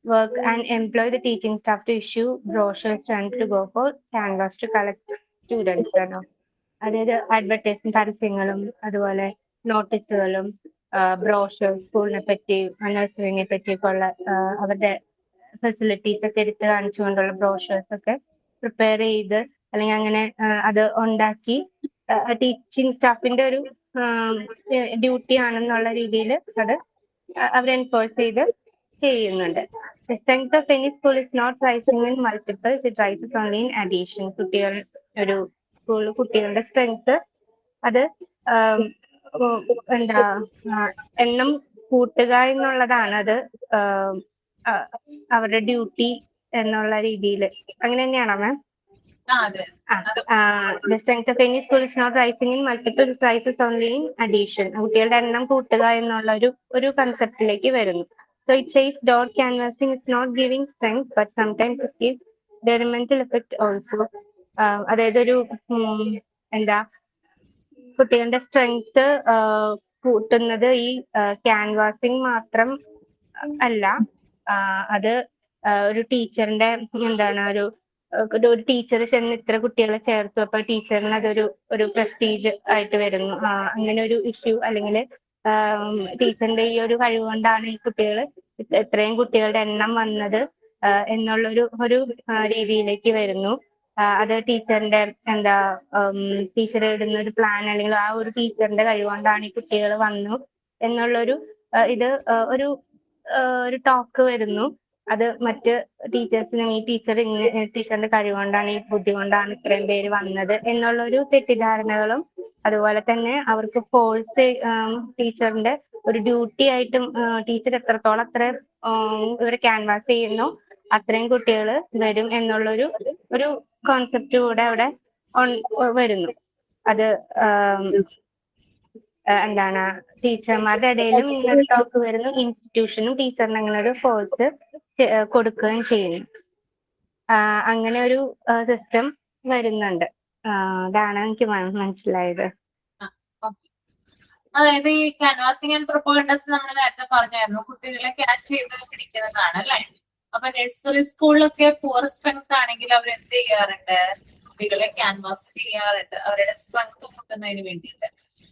S4: work and employ the teaching staff to issue brochures and to go for canvas to collect students. അതായത് അഡ്വർടൈസ്മെന്റ് പരസ്യങ്ങളും അതുപോലെ നോട്ടീസുകളും ബ്രോഷേഴ്സ്, സ്കൂളിനെ പറ്റി നഴ്സറിനെ പറ്റിയൊക്കെ ഉള്ള അവരുടെ ഫെസിലിറ്റീസ് ഒക്കെ എടുത്ത് കാണിച്ചുകൊണ്ടുള്ള ബ്രോഷേഴ്സ് ഒക്കെ പ്രിപ്പയർ ചെയ്ത് അല്ലെങ്കിൽ അങ്ങനെ അത് ഉണ്ടാക്കി ടീച്ചിങ് സ്റ്റാഫിന്റെ ഒരു ഡ്യൂട്ടി ആണെന്നുള്ള രീതിയിൽ അത് അവർ എൻഫോഴ്സ് ചെയ്ത് ചെയ്യുന്നുണ്ട്. The strength of any school is not rising in multiples, it rises only in addition. ഒരു സ്കൂളിൽ കുട്ടികളുടെ സ്ട്രെങ്ത് അത് എന്താ എണ്ണം കൂട്ടുക എന്നുള്ളതാണ്. അത് അവരുടെ ഡ്യൂട്ടി എന്നുള്ള രീതിയിൽ അങ്ങനെ തന്നെയാണോ മാം?
S1: അതെ.
S4: The strength of any school is not rising in multiples, it rises only in addition. കുട്ടികളുടെ എണ്ണം കൂട്ടുക എന്നുള്ള ഒരു കൺസെപ്റ്റിലേക്ക് വരുന്നു. So it says door canvassing is not giving strength, but sometimes it gives detrimental effect also. അതായത് ഒരു എന്താ കുട്ടികളുടെ സ്ട്രെങ്ത് കൂട്ടുന്നത് ഈ ക്യാൻവാസിങ് മാത്രം അല്ല, അത് ഒരു ടീച്ചറിന്റെ എന്താണ് ഒരു ടീച്ചർ ചെന്ന് ഇത്ര കുട്ടികളെ ചേർത്തു, അപ്പൊ ടീച്ചറിന് അതൊരു പ്രസ്റ്റീജ് ആയിട്ട് വരുന്നു. അങ്ങനെ ഒരു ഇഷ്യൂ, അല്ലെങ്കിൽ ടീച്ചറിന്റെ ഈ ഒരു കഴിവ് കൊണ്ടാണ് ഈ കുട്ടികൾ ഇത്രയും കുട്ടികളുടെ എണ്ണം വന്നത് എന്നുള്ളൊരു രീതിയിലേക്ക് വരുന്നു. അത് ടീച്ചറിന്റെ ടീച്ചർ ഇടുന്ന ഒരു പ്ലാൻ, അല്ലെങ്കിൽ ആ ഒരു ടീച്ചറിന്റെ കഴിവുകൊണ്ടാണ് ഈ കുട്ടികൾ വന്നു എന്നുള്ളൊരു ഇത് ഒരു ടോക്ക് വരുന്നു. അത് മറ്റ് ടീച്ചേഴ്സിനും ഈ ടീച്ചറിന്റെ കഴിവുകൊണ്ടാണ്, ഈ ബുദ്ധി കൊണ്ടാണ് ഇത്രയും പേര് വന്നത് എന്നുള്ളൊരു തെറ്റിദ്ധാരണകളും, അതുപോലെ തന്നെ അവർക്ക് ഫോഴ്സ് ടീച്ചറിന്റെ ഒരു ഡ്യൂട്ടി ആയിട്ടും ടീച്ചർ എത്രത്തോളം ഇവരെ ക്യാൻവാസ് ചെയ്യുന്നു അത്രയും കുട്ടികൾ വരും എന്നുള്ളൊരു കോൺസെപ്റ്റ് കൂടെ അവിടെ വരുന്നു. അത് എന്താണ് ടീച്ചർമാരുടെ ഇടയിലും ഇങ്ങനൊരു ടോക്ക് വരുന്നു, ഇൻസ്റ്റിറ്റ്യൂഷനും ടീച്ചറിന് അങ്ങനെ ഒരു ഫോഴ്സ് കൊടുക്കുകയും ചെയ്യുന്നു. അങ്ങനെ ഒരു സിസ്റ്റം വരുന്നുണ്ട്. അതാണ് എനിക്ക് മനസ്സിലായത്.
S1: അതായത് ഈ ക്യാൻവാസിംഗ് ആൻഡ് പ്രൊപ്പഗൻഡാസ് നമ്മൾ നേരത്തെ പറഞ്ഞായിരുന്നു, കുട്ടികളെ ക്യാച്ച് ചെയ്ത് പിടിക്കുന്നതാണ് അല്ലെ. അപ്പൊ നഴ്സറി സ്കൂളിലൊക്കെ പുവർ സ്ട്രെങ്ത് ആണെങ്കിൽ അവർ എന്ത് ചെയ്യാറുണ്ട്? കുട്ടികളെ ക്യാൻവാസ് ചെയ്യാറുണ്ട്, അവരുടെ സ്ട്രെങ്ത് കൂട്ടുന്നതിന് വേണ്ടിയിട്ട്.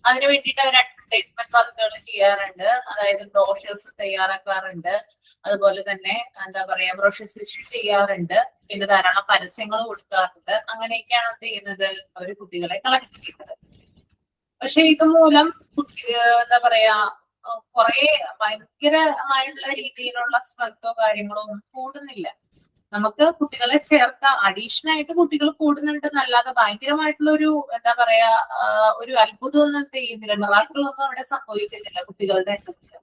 S1: അതിന് വേണ്ടിയിട്ട് അവർ അഡ്വർടൈസ്മെന്റ് വർക്കുകൾ ചെയ്യാറുണ്ട്, അതായത് ബ്രോഷേഴ്സ് തയ്യാറാക്കാറുണ്ട്, അതുപോലെ തന്നെ എന്താ പറയാ ബ്രോഷേഴ്സ് ഇഷ്യൂ ചെയ്യാറുണ്ട്, പിന്നെ ധാരാളം പരസ്യങ്ങൾ കൊടുക്കാറുണ്ട്. അങ്ങനെയൊക്കെയാണ് എന്ത് ചെയ്യുന്നത്, അവർ കുട്ടികളെ കളക്ട് ചെയ്യുന്നത്. പക്ഷെ ഇതുമൂലം എന്താ പറയാ കുറെ ഭയങ്കരമായിട്ടുള്ള രീതിയിലുള്ള സ്ട്രെങ്തോ കാര്യങ്ങളോ ഒന്നും കൂടുന്നില്ല. നമുക്ക് കുട്ടികളെ ചേർക്കാം, അഡീഷണൽ ആയിട്ട് കുട്ടികൾ കൂടുന്നുണ്ടെന്നല്ലാതെ ഭയങ്കരമായിട്ടുള്ള ഒരു എന്താ പറയാ ഒരു അത്ഭുതം ഒന്നും എന്ത് ചെയ്യുന്നില്ല, മിറാക്കിളൊന്നും അവിടെ സംഭവിക്കുന്നില്ല കുട്ടികളുടെ എണ്ണത്തിൽ.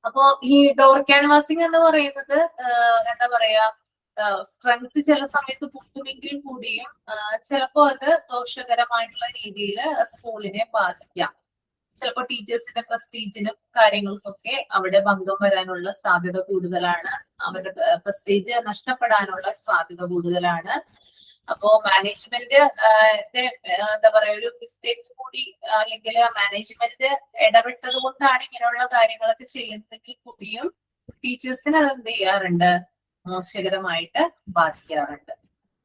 S1: അപ്പോ ഈ ഡോർ ക്യാൻവാസിംഗ് എന്ന് പറയുന്നത് എന്താ പറയാ സ്ട്രെങ്ത് ചില സമയത്ത് കൂട്ടുമെങ്കിൽ കൂടിയും ചിലപ്പോ അത് ദോഷകരമായിട്ടുള്ള രീതിയിൽ സ്കൂളിനെ ബാധിക്കാം. ചിലപ്പോൾ ടീച്ചേഴ്സിന്റെ പ്രസ്റ്റീജിനും കാര്യങ്ങൾക്കൊക്കെ അവിടെ ഭംഗം വരാനുള്ള സാധ്യത കൂടുതലാണ്, അവരുടെ പ്രസ്റ്റീജ് നഷ്ടപ്പെടാനുള്ള സാധ്യത കൂടുതലാണ്. അപ്പോ മാനേജ്മെന്റ് എന്താ പറയാ ഒരു മിസ്റ്റേക്ക് കൂടി അല്ലെങ്കിൽ മാനേജ്മെന്റ് ഇടപെട്ടത് കൊണ്ടാണ് ഇങ്ങനെയുള്ള കാര്യങ്ങളൊക്കെ ചെയ്യുന്നതെങ്കിൽ കൂടിയും ടീച്ചേഴ്സിന് അത് എന്ത് ചെയ്യാറുണ്ട്, മോശകരമായിട്ട് ബാധിക്കാറുണ്ട്.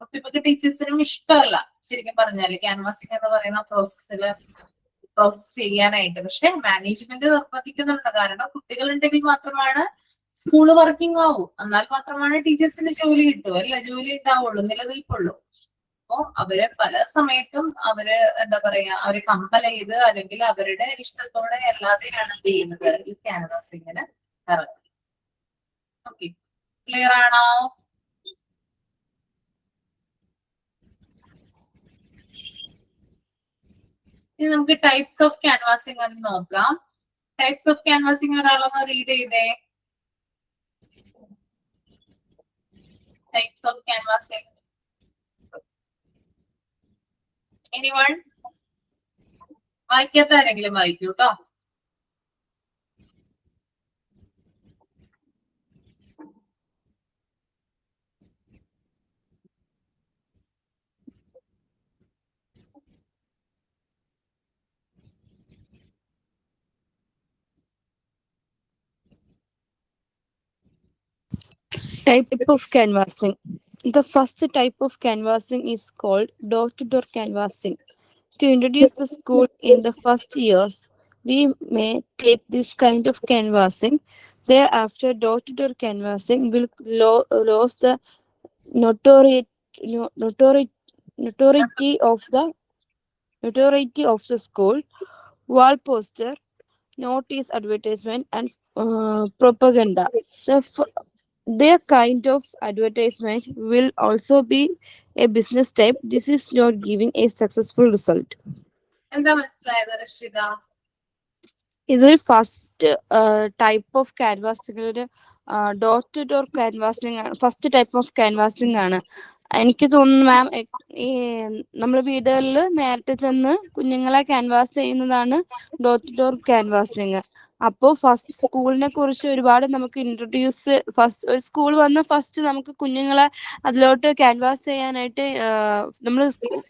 S1: അപ്പൊ ഇപ്പൊ ടീച്ചേഴ്സിനും ഇഷ്ടമല്ല ശരിക്കും പറഞ്ഞാല് ക്യാൻവാസിംഗ് എന്ന് പറയുന്ന പ്രോസസ് ചെയ്യാനായിട്ട്. പക്ഷെ മാനേജ്മെന്റ് നിർബന്ധിക്കുന്നുണ്ട്, കാരണം കുട്ടികൾ ഉണ്ടെങ്കിൽ മാത്രമാണ് സ്കൂള് വർക്കിംഗ് ആവൂ, എന്നാൽ മാത്രമാണ് ടീച്ചേഴ്സിന് ജോലി കിട്ടുക, അല്ല ജോലി ഉണ്ടാവുള്ളൂ, നിലനിൽപ്പുള്ളൂ. അപ്പോ അവര് പല സമയത്തും അവര് എന്താ പറയാ അവരെ കമ്പൽ ചെയ്ത് അല്ലെങ്കിൽ അവരുടെ ഇഷ്ടത്തോടെ അല്ലാതെയാണ് എന്ത് ചെയ്യുന്നത് ഈ ക്യാൻവാസിങ്ങിന് ഇറങ്ങുന്നത്. ഓക്കെ, ക്ലിയർ ആണോ? ഇനി നമുക്ക് ടൈപ്സ് ഓഫ് ക്യാൻവാസിംഗ് എന്ന് നോക്കാം. ടൈപ്സ് ഓഫ് ക്യാൻവാസിംഗ് ഒരാളൊന്ന് റീഡ് ചെയ്തേ. Types of canvassing, anyone? വായിക്കാത്ത ആരെങ്കിലും വായിക്കൂ കേട്ടോ.
S7: Type of canvassing. The first type of canvassing is called door-to-door canvassing. To introduce the school in the first years, we may take this kind of canvassing. Thereafter, door-to-door canvassing will lose the notoriety of the school. Wall poster, notice, advertisement, and propaganda. Their kind of advertisement will also be a business type. This is not giving a successful result.
S1: എന്താ മനസ്സിലായത് രക്ഷിത?
S7: ഇതൊരു first type of canvassing, ഒരു door to door canvassing ആണ്. First type of canvassing ആണ്. എനിക്ക് തോന്നുന്നു മാം, ഈ നമ്മുടെ വീടുകളിൽ നേരിട്ട് ചെന്ന് കുഞ്ഞുങ്ങളെ ക്യാൻവാസ് ചെയ്യുന്നതാണ് ഡോർ ടു ഡോർ ക്യാൻവാസിങ്. അപ്പോൾ ഫസ്റ്റ് സ്കൂളിനെ കുറിച്ച് ഒരുപാട് നമുക്ക് ഇൻട്രൊഡ്യൂസ്, ഫസ്റ്റ് ഒരു സ്കൂൾ വന്ന ഫസ്റ്റ് നമുക്ക് കുഞ്ഞുങ്ങളെ അതിലോട്ട് ക്യാൻവാസ് ചെയ്യാനായിട്ട് നമ്മൾ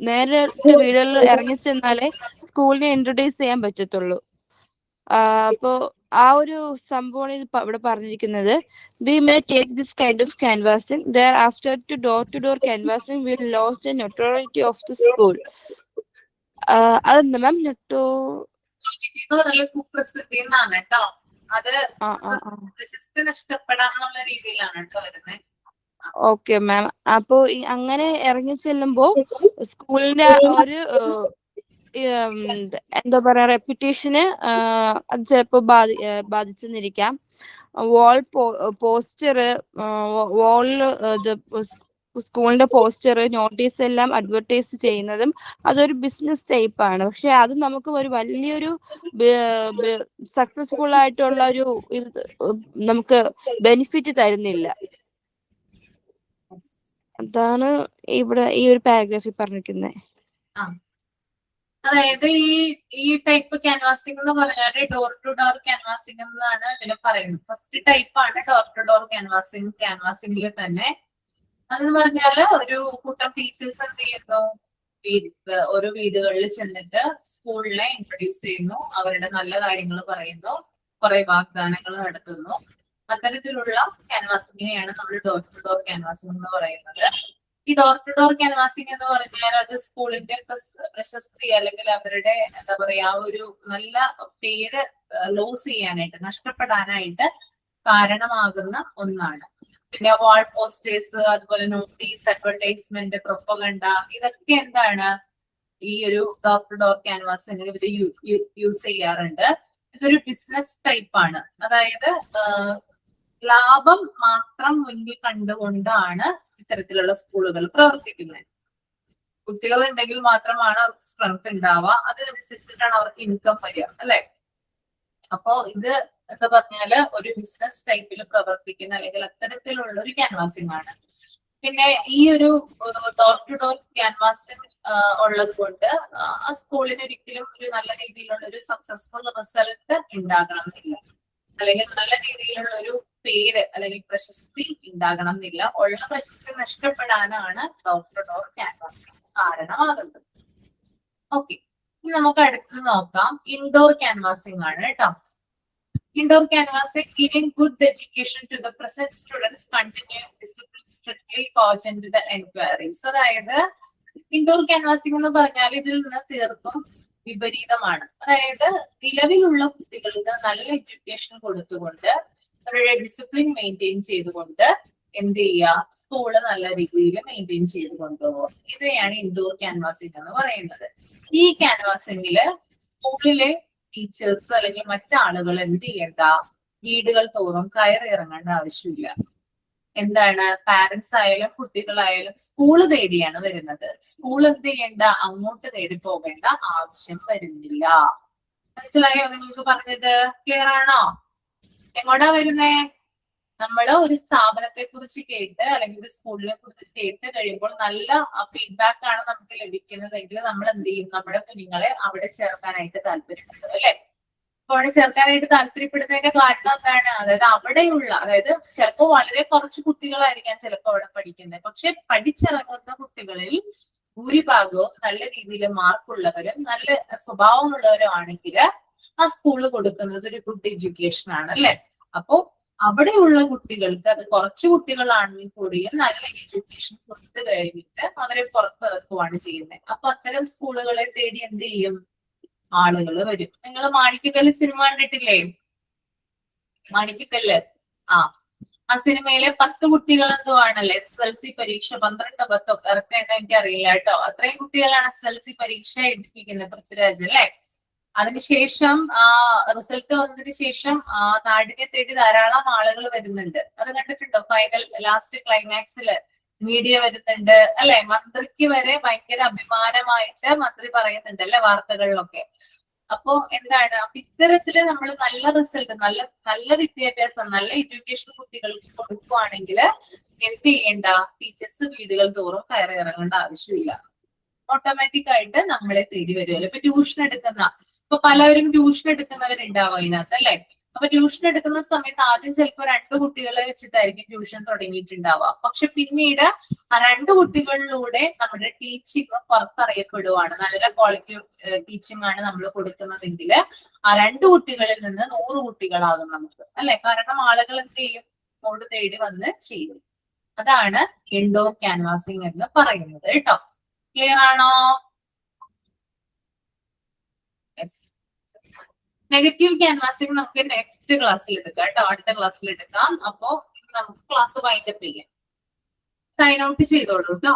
S7: നേരിട്ട് വീടുകളിൽ ഇറങ്ങി ചെന്നാലേ സ്കൂളിനെ ഇൻട്രൊഡ്യൂസ് ചെയ്യാൻ പറ്റത്തുള്ളൂ. അപ്പോ ആ ഒരു സംഭവമാണ് ഇവിടെ പറഞ്ഞിരിക്കുന്നത്. We may take this kind of canvassing. Thereafter, to door canvassing will lose the notoriety of the school. അതെന്താ മാം?
S1: കുപ്രസിദ്ധി എന്നാണ് കേട്ടോ. അത് പ്രശസ്തി നഷ്ടപ്പെടാന്നുള്ള രീതിയിലാണ് കേട്ടോ വരുന്നത്.
S7: Okay ma'am. അപ്പോ അങ്ങനെ ഇറങ്ങി ചെല്ലുമ്പോ സ്കൂളിന്റെ ഒരു എന്താ പറയാ റെപ്യൂട്ടേഷന് അത് ചിലപ്പോ ബാധിച്ചെന്നിരിക്കാം. വാളില് സ്കൂളിന്റെ പോസ്റ്റർ, നോട്ടീസ് എല്ലാം അഡ്വർടൈസ് ചെയ്യുന്നതും അതൊരു ബിസിനസ് ടൈപ്പ് ആണ്. പക്ഷെ അത് നമുക്ക് ഒരു വലിയൊരു സക്സസ്ഫുൾ ആയിട്ടുള്ള ഒരു നമുക്ക് ബെനിഫിറ്റ് തരുന്നില്ല. അതാണ് ഇവിടെ ഈ ഒരു പാരഗ്രാഫിൽ പറഞ്ഞിരിക്കുന്നത്.
S1: അതായത് ഈ ടൈപ്പ് ക്യാൻവാസിംഗ് എന്ന് പറഞ്ഞാല് ഡോർ ടു ഡോർ ക്യാൻവാസിംഗ് എന്നാണ് ഇതിന് പറയുന്നത്. ഫസ്റ്റ് ടൈപ്പ് ആണ് ഡോർ ടു ഡോർ ക്യാൻവാസിംഗ്. ക്യാൻവാസിംഗിൽ തന്നെ അതെന്ന് പറഞ്ഞാല് ഒരു കൂട്ടം ടീച്ചേഴ്സ് എന്ത് ചെയ്യുന്നു, ഓരോ വീടുകളിൽ ചെന്നിട്ട് സ്കൂളിനെ ഇൻട്രൊഡ്യൂസ് ചെയ്യുന്നു, അവരുടെ നല്ല കാര്യങ്ങൾ പറയുന്നു, കുറെ വാഗ്ദാനങ്ങൾ നടത്തുന്നു. അത്തരത്തിലുള്ള ക്യാൻവാസിങ്ങിനെയാണ് നമ്മൾ ഡോർ ടു ഡോർ ക്യാൻവാസിംഗ് എന്ന് പറയുന്നത്. ഈ ഡോർ ടു ഡോർ ക്യാൻവാസിംഗ് എന്ന് പറഞ്ഞാൽ അത് സ്കൂളിന്റെ പ്രശസ്തി അല്ലെങ്കിൽ അവരുടെ എന്താ പറയാ ഒരു നല്ല പേര് ലോസ് ചെയ്യാനായിട്ട്, നഷ്ടപ്പെടാനായിട്ട് കാരണമാകുന്ന ഒന്നാണ്. പിന്നെ വാൾ പോസ്റ്റേഴ്സ്, അതുപോലെ നോട്ടീസ്, അഡ്വർടൈസ്മെന്റ്, പ്രൊപ്പഗണ്ട, ഇതൊക്കെ എന്താണ് ഈ ഒരു ഡോർ ടു ഡോർ ക്യാൻവാസിംഗ് ഇവര് യൂസ് ചെയ്യാറുണ്ട്. ഇതൊരു ബിസിനസ് ടൈപ്പ് ആണ്. അതായത് ലാഭം മാത്രം മുന്നിൽ കണ്ടുകൊണ്ടാണ് ഇത്തരത്തിലുള്ള സ്കൂളുകൾ പ്രവർത്തിക്കുന്നത്. കുട്ടികൾ ഉണ്ടെങ്കിൽ മാത്രമാണ് അവർക്ക് സ്ട്രെങ്ത് ഉണ്ടാവുക, അതിനനുസരിച്ചിട്ടാണ് അവർക്ക് ഇൻകം വരിക അല്ലെ. അപ്പോ ഇത് എന്താ പറഞ്ഞാല് ഒരു ബിസിനസ് ടൈപ്പിൽ പ്രവർത്തിക്കുന്ന അല്ലെങ്കിൽ അത്തരത്തിലുള്ള ഒരു ക്യാൻവാസിംഗ് ആണ്. പിന്നെ ഈ ഒരു ഡോർ ടു ഡോർ ക്യാൻവാസിംഗ് ഉള്ളത് കൊണ്ട് ആ സ്കൂളിന് ഒരിക്കലും ഒരു നല്ല രീതിയിലുള്ള ഒരു സക്സസ്ഫുൾ റിസൾട്ട് ഉണ്ടാകണമെന്നില്ല, അല്ലെങ്കിൽ നല്ല രീതിയിലുള്ള ഒരു പേര് അല്ലെങ്കിൽ പ്രശസ്തി ഉണ്ടാകണം എന്നില്ല. ഉള്ള പ്രശസ്തി നഷ്ടപ്പെടാനാണ് ഡോർ ടു ഡോർ ക്യാൻവാസിംഗ് കാരണമാകുന്നത്. ഓക്കെ, ഇനി നമുക്ക് അടുത്തത് നോക്കാം. ഇൻഡോർ ക്യാൻവാസിംഗ് ആണ് കേട്ടോ. Indoor canvassing, giving good education to the present students, continuing discipline, strictly cautioned the enquiries. അതായത് ഇൻഡോർ ക്യാൻവാസിംഗ് എന്ന് പറഞ്ഞാൽ ഇതിൽ നിന്ന് തീർത്തും വിപരീതമാണ്. അതായത് നിലവിലുള്ള കുട്ടികൾക്ക് നല്ല എഡ്യൂക്കേഷൻ കൊടുത്തുകൊണ്ട് അവരുടെ ഡിസിപ്ലിൻ മെയിൻറ്റെയിൻ ചെയ്തുകൊണ്ട് എന്ത് ചെയ്യുക, സ്കൂള് നല്ല രീതിയിൽ മെയിൻറ്റെയിൻ ചെയ്ത് കൊണ്ടുപോകും. ഇതിനെയാണ് ഇൻഡോർ ക്യാൻവാസിംഗ് എന്ന് പറയുന്നത്. ഈ ക്യാൻവാസിംഗില് സ്കൂളിലെ ടീച്ചേഴ്സ് അല്ലെങ്കിൽ മറ്റാളുകൾ എന്ത് ചെയ്യണ്ട, വീടുകൾ തോറും കയറി ഇറങ്ങേണ്ട ആവശ്യമില്ല. എന്താണ്, പാരന്റ്സ് ആയാലും കുട്ടികളായാലും സ്കൂള് തേടിയാണ് വരുന്നത്. സ്കൂൾ എന്ത് ചെയ്യണ്ട, അങ്ങോട്ട് തേടി പോകേണ്ട ആവശ്യം വരുന്നില്ല. മനസ്സിലായോ നിങ്ങൾക്ക് പറഞ്ഞത്? ക്ലിയർ ആണോ? എങ്ങോട്ടാ വരുന്നേ? നമ്മള് ഒരു സ്ഥാപനത്തെ കുറിച്ച് കേട്ട് അല്ലെങ്കിൽ ഒരു സ്കൂളിനെ കുറിച്ച് കേട്ട് കഴിയുമ്പോൾ നല്ല ഫീഡ്ബാക്ക് ആണ് നമുക്ക് ലഭിക്കുന്നതെങ്കിൽ നമ്മൾ എന്ത് ചെയ്യും, നമ്മുടെ കുഞ്ഞുങ്ങളെ അവിടെ ചേർക്കാനായിട്ട് താല്പര്യപ്പെടും അല്ലെ. അപ്പൊ അവിടെ ചേർക്കാനായിട്ട് താല്പര്യപ്പെടുന്നതിന്റെ കാരണം എന്താണ്? അതായത് അവിടെയുള്ള, അതായത് ചിലപ്പോൾ വളരെ കുറച്ച് കുട്ടികളായിരിക്കാം ചിലപ്പോൾ അവിടെ പഠിക്കുന്നത്, പക്ഷെ പഠിച്ചിറങ്ങുന്ന കുട്ടികളിൽ ഭൂരിഭാഗവും നല്ല രീതിയിൽ മാർക്കുള്ളവരും നല്ല സ്വഭാവമുള്ളവരും ആണെങ്കിൽ ആ സ്കൂള് കൊടുക്കുന്നത് ഒരു ഗുഡ് എഡ്യൂക്കേഷൻ ആണ് അല്ലെ. അപ്പോ അവിടെയുള്ള കുട്ടികൾക്ക്, അത് കുറച്ച് കുട്ടികളാണെങ്കിൽ കൂടിയും നല്ല എഡ്യൂക്കേഷൻ കൊടുത്തു കഴിഞ്ഞിട്ട് അവരെ പുറത്തിറക്കുവാണ് ചെയ്യുന്നത്. അപ്പൊ അത്തരം സ്കൂളുകളെ തേടി എന്ത് ചെയ്യും, ആളുകൾ വരും. നിങ്ങൾ മാണിക്കക്കല്ല് സിനിമ കണ്ടിട്ടില്ലേ? മാണിക്കക്കല്ല്, ആ സിനിമയിലെ 10 കുട്ടികൾ എന്തോ ആണല്ലേ SSLC പരീക്ഷ, 12 10 കറക്റ്റ് ആയിട്ട് എനിക്ക് അറിയില്ല കേട്ടോ. അത്രയും കുട്ടികളാണ് SSLC പരീക്ഷ എഴുതിപ്പിക്കുന്നത് പൃഥ്വിരാജ് അല്ലെ. അതിനുശേഷം റിസൾട്ട് വന്നതിന് ശേഷം നാടിനെ തേടി ധാരാളം ആളുകൾ വരുന്നുണ്ട്. അത് കണ്ടിട്ടുണ്ടോ? ഫൈനൽ ലാസ്റ്റ് ക്ലൈമാക്സില് മീഡിയ വരുന്നുണ്ട് അല്ലെ. മന്ത്രിക്ക് വരെ ഭയങ്കര അഭിമാനമായിട്ട് മന്ത്രി പറയുന്നുണ്ട് അല്ലെ വാർത്തകളിലൊക്കെ. അപ്പോ എന്താണ്, അപ്പൊ ഇത്തരത്തില് നമ്മൾ നല്ല റിസൾട്ട്, നല്ല വിദ്യാഭ്യാസം, നല്ല എഡ്യൂക്കേഷൻ കുട്ടികൾക്ക് കൊടുക്കുവാണെങ്കിൽ എന്ത് ചെയ്യേണ്ട, ടീച്ചേഴ്സ് വീടുകൾ തോറും കയറി ഇറങ്ങേണ്ട ആവശ്യമില്ല. ഓട്ടോമാറ്റിക് ആയിട്ട് നമ്മളെ തേടി വരുമല്ലോ. ഇപ്പൊ ട്യൂഷൻ എടുക്കുന്ന, ഇപ്പൊ പലവരും ട്യൂഷൻ എടുക്കുന്നവരുണ്ടാവും അതിനകത്ത് അല്ലെ. അപ്പൊ ട്യൂഷൻ എടുക്കുന്ന സമയത്ത് ആദ്യം ചിലപ്പോൾ 2 കുട്ടികളെ വെച്ചിട്ടായിരിക്കും ട്യൂഷൻ തുടങ്ങിയിട്ടുണ്ടാവുക. പക്ഷെ പിന്നീട് ആ 2 കുട്ടികളിലൂടെ നമ്മുടെ ടീച്ചിങ് പുറത്തറിയപ്പെടുവാണ്. നല്ല ക്വാളിറ്റി ടീച്ചിങ് ആണ് നമ്മൾ കൊടുക്കുന്നതെങ്കിൽ ആ 2 കുട്ടികളിൽ നിന്ന് 100 കുട്ടികളാകും നമുക്ക് അല്ലെ. കാരണം ആളുകൾ എന്ത് ചെയ്യും, അങ്ങോട്ട് തേടി വന്ന് ചെയ്യും. അതാണ് ഇൻഡോർ ക്യാൻവാസിംഗ് എന്ന് പറയുന്നത് കേട്ടോ. ക്ലിയർ ആണോ? നെഗറ്റീവ് ക്യാൻവാസിംഗ് നമുക്ക് നെക്സ്റ്റ് ക്ലാസ്സിൽ എടുക്കാം കേട്ടോ, അടുത്ത ക്ലാസ്സിൽ എടുക്കാം. അപ്പോ നമുക്ക് ക്ലാസ് വൈൻഡപ്പ് ചെയ്യാം. സൈൻ ഔട്ട് ചെയ്തോളൂ കേട്ടോ.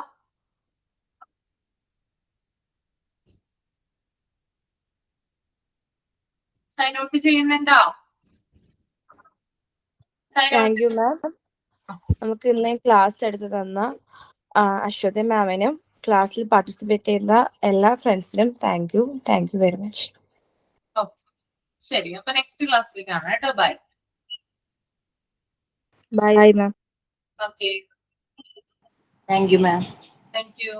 S1: സൈൻ ഔട്ട് ചെയ്യുന്നുണ്ടോ?
S7: താങ്ക് യു മാം. നമുക്ക് ഇന്ന് ക്ലാസ് എടുത്തു തന്ന അശ്വതി മാമിനും ക്ലാസ്സിൽ പാർട്ടിസിപ്പേറ്റ് ചെയ്യുന്ന എല്ലാ ഫ്രണ്ട്സിനും താങ്ക് യു വെരി മച്ച്.
S1: ശരി, അപ്പൊ നെക്സ്റ്റ് ക്ലാസ്സിൽ കാണാം കേട്ടോ. Bye.
S7: Bye ma'am.
S1: Okay,
S5: thank you ma'am.
S1: Thank U.